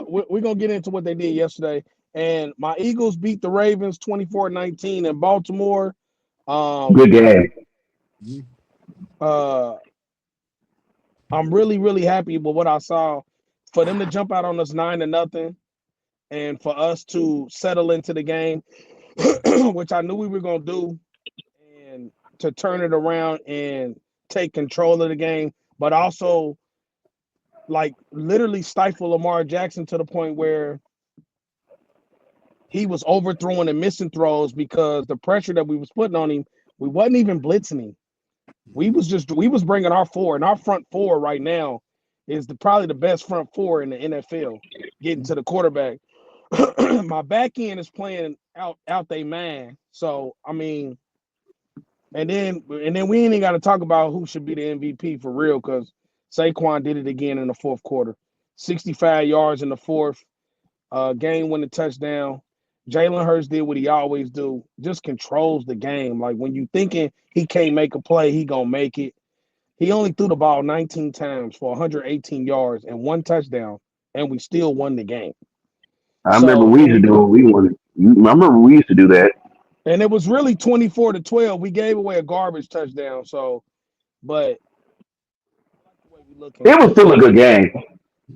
we're gonna get into what they did yesterday. And my Eagles beat the Ravens 24-19 in Baltimore. Good game. I'm really, really happy with what I saw. For them to jump out on us 9-0, and for us to settle into the game, which I knew we were going to do, and to turn it around and take control of the game, but also literally stifle Lamar Jackson to the point where he was overthrowing and missing throws because the pressure that we was putting on him, we wasn't even blitzing him. We was bringing our four, and our front four right now is probably the best front four in the NFL, getting to the quarterback. My back end is playing out they man. So and then we ain't even got to talk about who should be the MVP for real, because Saquon did it again in the fourth quarter. 65 yards in the fourth, game-winning touchdown. Jalen Hurts did what he always do, just controls the game. Like when you thinking he can't make a play, he gonna make it. He only threw the ball 19 times for 118 yards and 1 touchdown, and we still won the game. I remember we used to do it. I remember we used to do that. And it was really 24-12. We gave away a garbage touchdown. So but the way we looking. It was still a good game.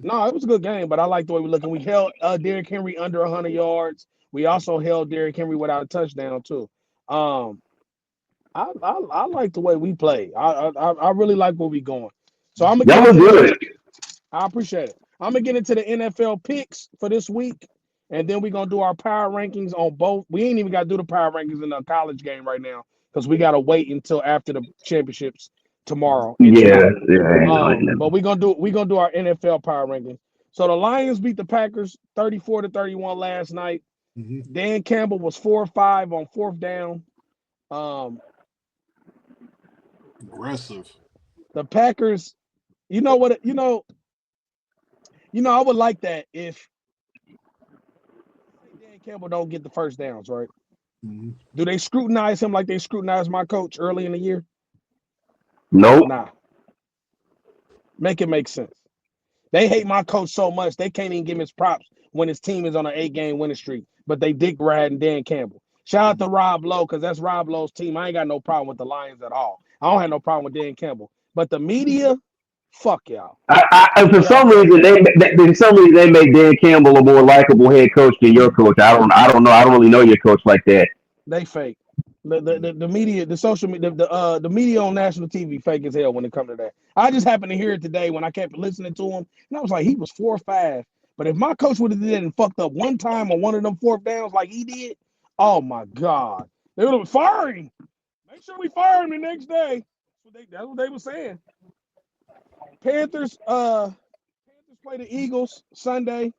No, it was a good game, but I like the way we looking. We held Derrick Henry under 100 yards. We also held Derrick Henry without a touchdown too. Um, I like the way we play. I really like where we going. So I'm gonna Y'all get was into this. good. I appreciate it. I'm gonna get into the NFL picks for this week, and then we're gonna do our power rankings on both. We ain't even gotta do the power rankings in the college game right now because we gotta wait until after the championships tomorrow and Yeah, tonight. yeah. But we gonna do our NFL power rankings. So the Lions beat the Packers 34-31 last night. Mhm. Dan Campbell was 4-5 on fourth down. Um, Aggressive. the Packers, you know what? I would like that if Dan Campbell don't get the first downs, right? Mhm. Do they scrutinize him like they scrutinized my coach early in the year? Nope. Nah. Make it make sense. They hate my coach so much they can't even give him his props when his team is on an 8-game winning streak. But they dick riding Dan Campbell. Shout out to Rob Lowe because that's Rob Lowe's team. I ain't got no problem with the Lions at all. I don't have no problem with Dan Campbell. But the media, fuck y'all. For some reason, they made Dan Campbell a more likable head coach than your coach. I don't know. I don't really know your coach like that. They fake. The media, the social media, the media on national TV fake as hell when it comes to that. I just happened to hear it today when I kept listening to him, and I was like, he was 4-5. But if my coach would have did it and fucked up one time on one of them fourth downs like he did, oh my God, they would have fired him. Make sure we fire him the next day. That's what they were saying. Panthers play the Eagles Sunday.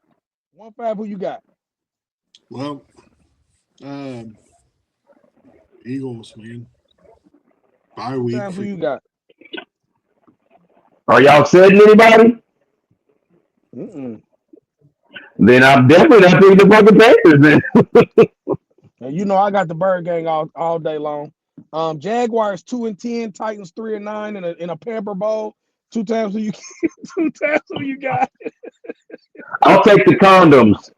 1-5. Who you got? Well, Eagles, man. Bye week. Who you got? Are y'all setting anybody? Mm-mm. Then I'm definitely not picking the fucking Panthers. Then. And you know I got the Bird Gang all day long. Jaguars 2-10, Titans 3-9 in a Pamper Bowl. Two times who you got? I'll take the condoms.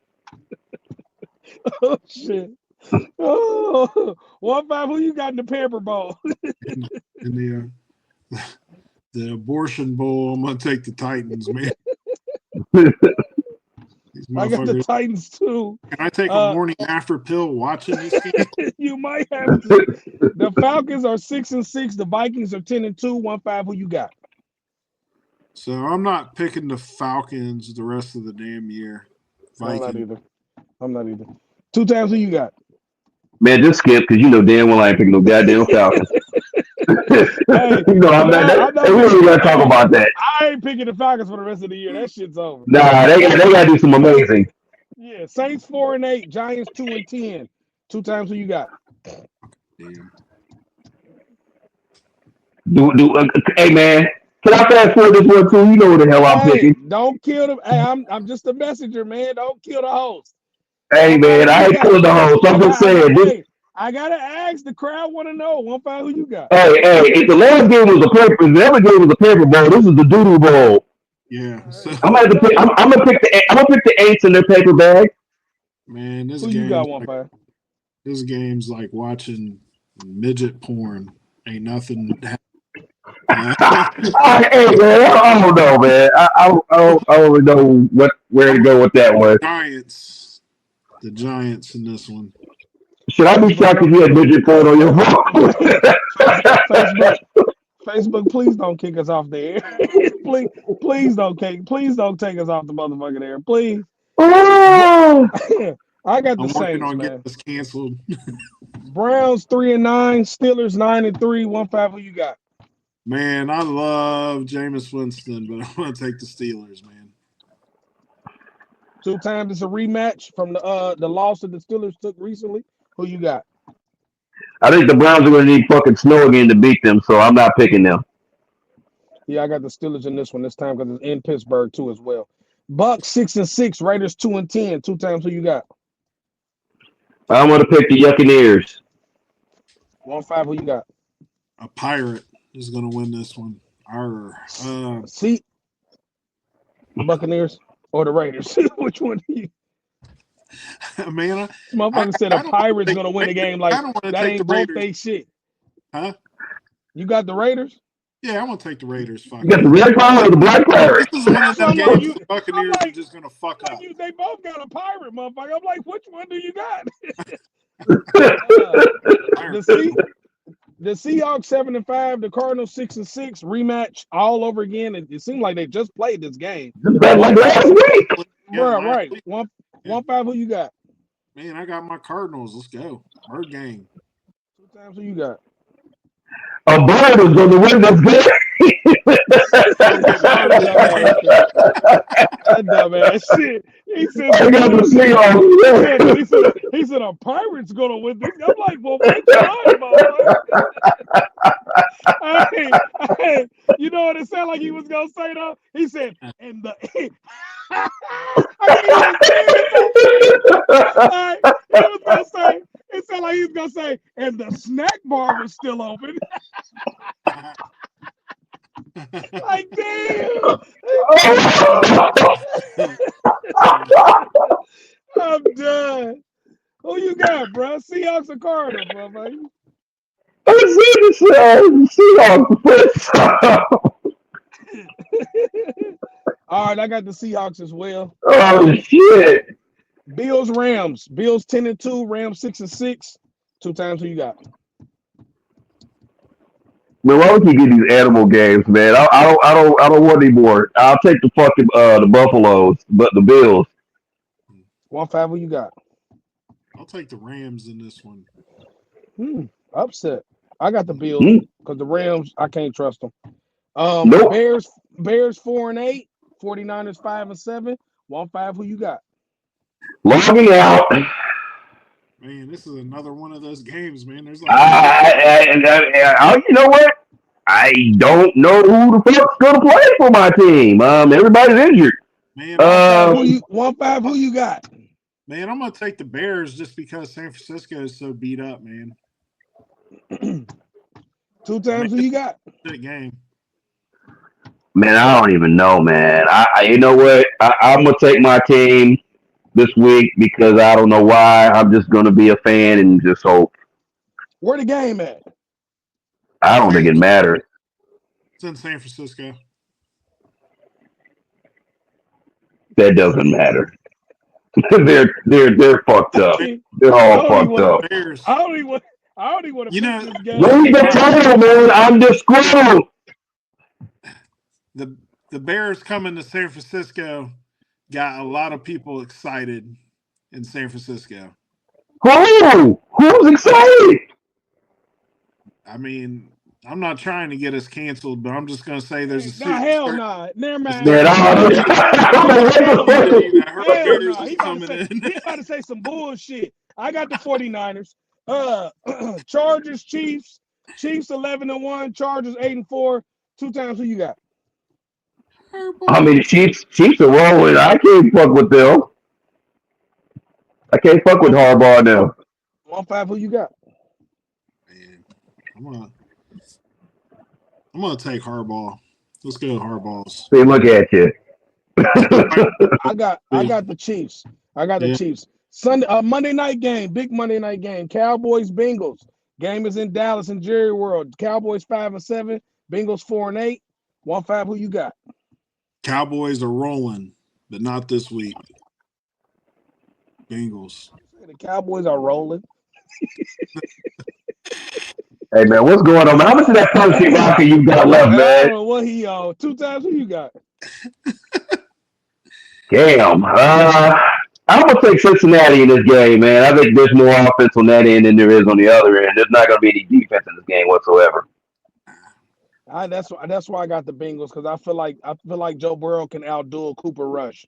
Oh shit. Oh, 1-5. Who you got in the Pamper Bowl? In the abortion bowl, I'm gonna take the Titans, man. These I got the motherfuckers. Titans too. Can I take a morning after pill watching this game? You might have to. The Falcons are 6-6. The Vikings are 10-2. 1-5. Who you got? So I'm not picking the Falcons the rest of the damn year. I'm not either. Two times who you got? Man, just skip because you know damn well I ain't picking no goddamn Falcons. Hey, you know I'm not. We don't even gotta talk about that. I ain't picking the Falcons for the rest of the year. That shit's over. Nah, they gotta do some amazing. Yeah, Saints 4-8, Giants 2-10. Two times who you got? Damn. Hey man, can I fast forward this one too? You know what the hell I'm picking. Don't kill them. Hey, I'm just a messenger, man. Don't kill the host. Hey man, I ain't killing the host. I'm just saying. I gotta ask. The crowd want to know. 1-5. Who you got? Hey, if the last game was a paper, the other game was a paper bowl. This is the doodoo bowl. Yeah. So, I'm gonna pick the eights in their paper bag. Man, Who you got? 1-5. This game's like watching midget porn. Ain't nothing. Hey man, I don't know, man. I don't know where to go with that one. The Giants in this one. Should I be shocked if you had midget porn on your phone? Facebook, please don't kick us off the air. please don't take us off the motherfucking air. Please. Oh! I got the I'm Saints, working on man. getting this canceled. Browns 3-9, Steelers 9-3. 1-5. Who you got? Man, I love Jameis Winston, but I'm gonna take the Steelers, man. Two times it's a rematch from the loss that the Steelers took recently. Who you got? I think the Browns are going to need fucking snow again to beat them, so I'm not picking them. Yeah, I got the Steelers in this one this time because it's in Pittsburgh too as well. Bucks 6-6, Raiders 2-10. Two times who you got? I'm going to pick the Buccaneers. 1-5. Who you got? A Pirate is gonna win this one. See, Buccaneers or the Raiders? Which one do you? Man, Motherfucker said a Pirate's gonna win the game. Like that ain't both they shit. Huh? You got the Raiders? Yeah, I'm gonna take the Raiders. Fuck You got it. the red pirate or the black pirate? This is one of them I'm like, games the Buccaneers I'm like- are just gonna fuck Like up. they both got a pirate, motherfucker. I'm like, which one do you got? The Seahawks 7-5, the Cardinals 6-6 rematch all over again. It seemed like they just played this game. Like last week. Yeah, Bruh, last right. week. 1-5, who you got? Man, I got my Cardinals. Let's go. Bird gang. 2 times who you got? A bird is going to win this game. That dumbass shit. He said, I got the Seahawks. he said a pirate's gonna win this. I'm like, well, what you lying about? Hey, you know what it sounded like he was gonna say though? He said, and the he was gonna say, it sounded like he was gonna say, and the snack bar was still open. Like, damn. I'm done. Who you got, bro? Seahawks or Cardinals, motherfucker? All right, I got the Seahawks as well. Oh shit! Bills, Rams. Bills 10-2, Rams 6-6. 2 times who you got? Man, why would you get these animal games, man? I don't want any more. I'll take the fucking the Buffaloes, but the Bills. 1-5, who you got? I'll take the Rams in this one. Upset. I got the Bills because the Rams, I can't trust them. Nope. Bears 4-8, 49ers 5-7. 1-5, who you got? Logging out. Man, this is another one of those games, man. There's like you know what? I don't know who the fuck's gonna play for my team. Everybody's injured. man, 1-5, who you got? man, I'm gonna take the Bears just because San Francisco is so beat up, man. 2 times who you got? That game. Man, I don't even know, man. You know what? I'm gonna take my team this week because I don't know why. I'm just gonna be a fan and just hope. Where the game at? I don't think it matters. It's in San Francisco. That doesn't matter. they're fucked up. They're all fucked up. Bears. I don't even want to You know, this game. Leave the title, man. I'm just screwed. The Bears coming to San Francisco got a lot of people excited in San Francisco. Who's excited? I mean, I'm not trying to get us canceled, but I'm just gonna say there's a hell no. Never mind. Man, He about to say some bullshit. I got the 49ers. Chargers, Chiefs. Chiefs 11-1, Chargers 8-4. 2 times who you got? I mean, Chiefs are rolling. I can't fuck with them. I can't fuck with Harbaugh now. 1-5, who you got? Man, I'm gonna take Harbaugh. Let's go Harbaughs. See, look at you. I got the Chiefs. The Chiefs. Sunday, Monday night game, big Monday night game. Cowboys, Bengals. Game is in Dallas and Jerry World. Cowboys 5-7, Bengals 4-8. 1-5, who you got? Cowboys are rolling, but not this week. Bengals. The Cowboys are rolling. Hey man, what's going on, man? How much of that Percy rocker you got left, I man? don't know what he 2 times who you got? Damn. I'm gonna take Cincinnati in this game, man. I think there's more offense on that end than there is on the other end. There's not gonna be any defense in this game whatsoever. That's why I got the Bengals because I feel like Joe Burrow can outdo Cooper Rush.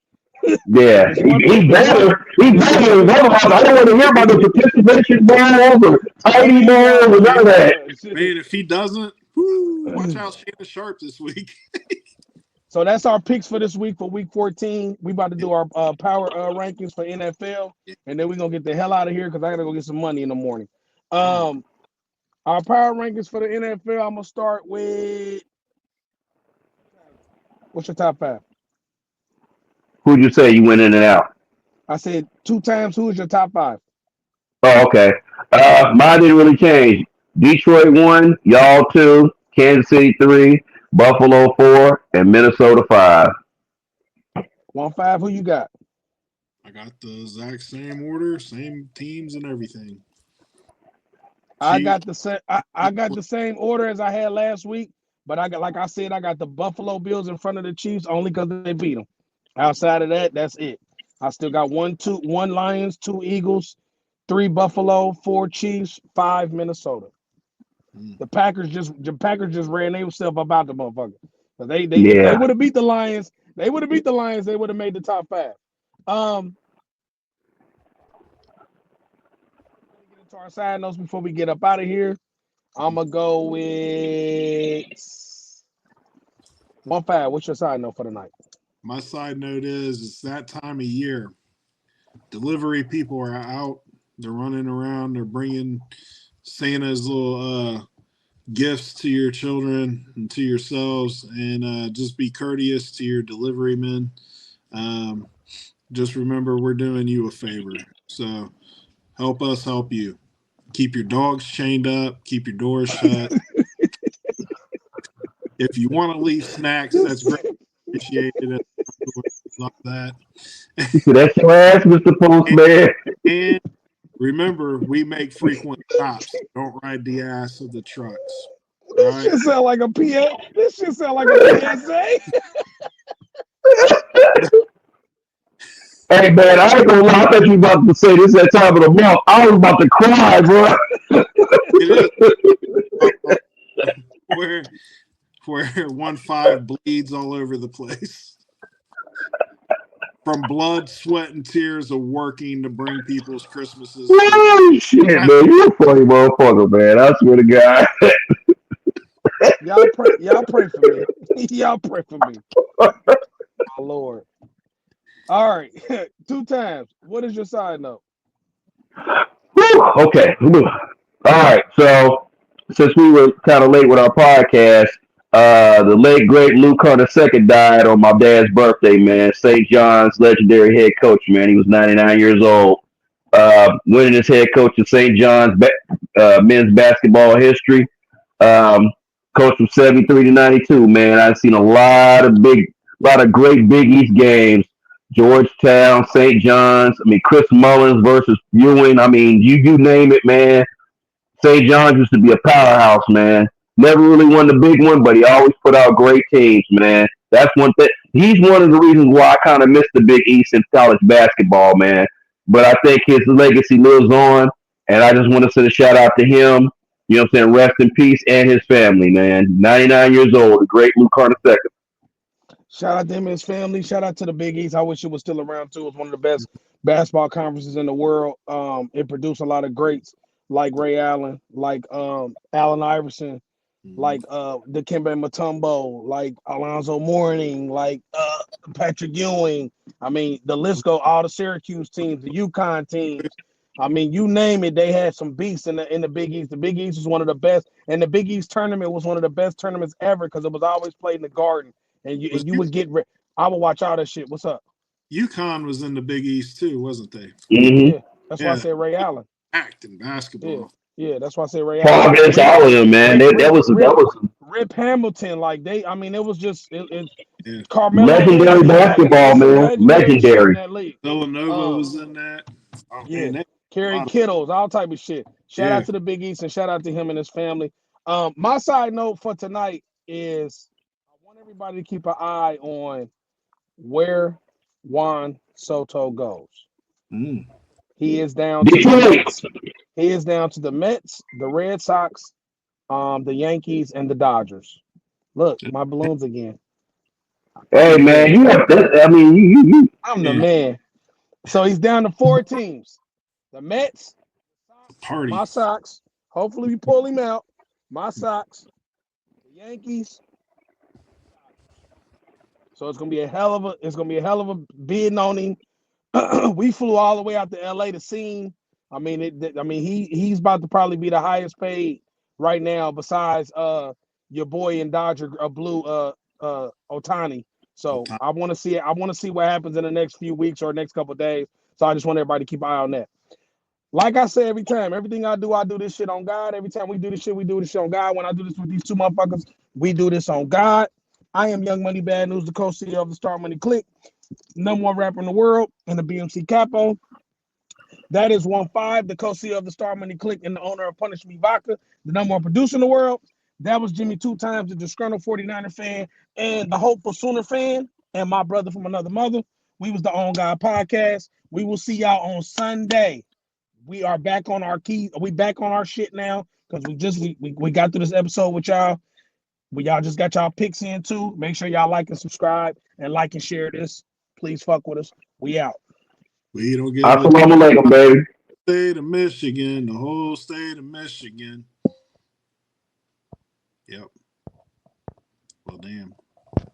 Yeah, he's better. Otherwise, I don't want to hear about the participation balls or tidy balls or none of that. Man, if he doesn't, watch out Shannon Sharp this week. So that's our picks for this week for week 14. We about to do our power rankings for NFL, and then we're gonna get the hell out of here because I gotta go get some money in the morning. Our power rankings for the NFL, I'm gonna start with what's your top 5? Who'd you say you went in and out? I said 2 times. Who is your top 5? Oh, okay. Mine didn't really change. Detroit 1, y'all 2, Kansas City 3, Buffalo 4, and Minnesota 5. 1-5. Who you got? I got the exact same order, same teams and everything. I Chiefs. got the same. I got the same order as I had last week, but I got, like I said, I got the Buffalo Bills in front of the Chiefs only because they beat them. Outside of that, that's it. I still got 1 Lions, 2 Eagles, 3 Buffalo, 4 Chiefs, 5 Minnesota. The Packers just ran themselves about the motherfucker. They if they would have beat the Lions, they would have made the top 5. Get into our side notes before we get up out of here. I'm gonna go with 1-5. What's your side note for tonight? My side note is it's that time of year. Delivery people are out. They're running around. They're bringing Santa's little gifts to your children and to yourselves. And just be courteous to your delivery men. Just remember we're doing you a favor. So help us help you. Keep your dogs chained up. Keep your doors shut. If you want to leave snacks, that's great. Appreciate it. Love that. That's your ass, Mr. Postman. And remember, we make frequent stops. Don't ride the ass of the trucks. This shit sound like a PA. This shit sound like a PSA. Hey man, I ain't gonna lie. I thought you were about to say this at time of the month. I was about to cry, bro. Where 1-5 bleeds all over the place. From blood, sweat, and tears of working to bring people's Christmases. Oh, shit, man. You're a funny motherfucker, man. I swear to God. Y'all pray for me. Y'all pray for me. My Lord. All right. 2 times. What is your side note? Okay. All right. So, since we were kind of late with our podcast, the late great Luke Carter II died on my dad's birthday, man. St. John's legendary head coach, man. He was 99 years old. Winning his head coach of St. John's men's basketball history. Coach from 73 to 92, man. I've seen a lot of great Big East games. Georgetown, St. John's. I mean, Chris Mullins versus Ewing. I mean, you name it, man. St. John's used to be a powerhouse, man. Never really won the big one, but he always put out great teams, man. That's one thing. He's one of the reasons why I kind of miss the Big East in college basketball, man. But I think his legacy lives on, and I just want to send a shout out to him. You know what I'm saying? Rest in peace and his family, man. 99 years old, the great Luke Carter II. Shout out to him and his family. Shout out to the Big East. I wish it was still around too. It was one of the best basketball conferences in the world. It produced a lot of greats like Ray Allen, like Allen Iverson, like Dikembe Mutombo, like Alonzo Mourning, like Patrick Ewing. I mean, the list go. All the Syracuse teams, the UConn teams. I mean, you name it, they had some beasts in the Big East. The Big East was one of the best, and the Big East tournament was one of the best tournaments ever because it was always played in the Garden, and you would get. I would watch all that shit. What's up? UConn was in the Big East too, wasn't they? Mm-hmm. Yeah, that's why I said Ray Allen. Act in basketball. Yeah, that's why I said Ray Allen. All against all of them, man. That was Rip Hamilton. Like I mean, it was just Carmelo. Legendary basketball, man. Legendary. Villanova was in that. Oh, yeah. Man, Kerry Kittles, all type of shit. Shout out to the Big East and shout out to him and his family. My side note for tonight is I want everybody to keep an eye on where Juan Soto goes. He is down to the Mets. He is down to the Mets, the Red Sox, the Yankees, and the Dodgers. Look, my balloons again. Hey man, you have that. I mean, you. I'm the man. So he's down to 4 teams: the Mets, Party. my Sox. Hopefully, we pull him out. My Sox, the Yankees. So it's gonna be a hell of a bidding on him. We flew all the way out to LA to see him. I mean, he's about to probably be the highest paid right now, besides your boy in Dodger Blue Otani. So I want to see it. I want to see what happens in the next few weeks or next couple of days. So I just want everybody to keep an eye on that. Like I say every time, everything I do this shit on God. Every time we do this shit on God. When I do this with these two motherfuckers, we do this on God. I am Young Money Bad News, the co-CEO of the Star Money Click, number one rapper in the world, and the BMC Capo. That is 1-5, the co-CEO of the Star Money Click and the owner of Punish Me Vodka, the number one producer in the world. That was Jimmy 2 times, the disgruntled 49er fan and the hopeful Sooner fan, and my brother from another mother. We was the On God Podcast. We will see y'all on Sunday. We are back on our keys. We back on our shit now because we got through this episode with y'all. Y'all just got y'all picks in too. Make sure y'all like and subscribe and like and share this. Please fuck with us. We out. We don't get Assalamu alaikum, baby. State of Michigan, the whole state of Michigan. Yep. Well, damn.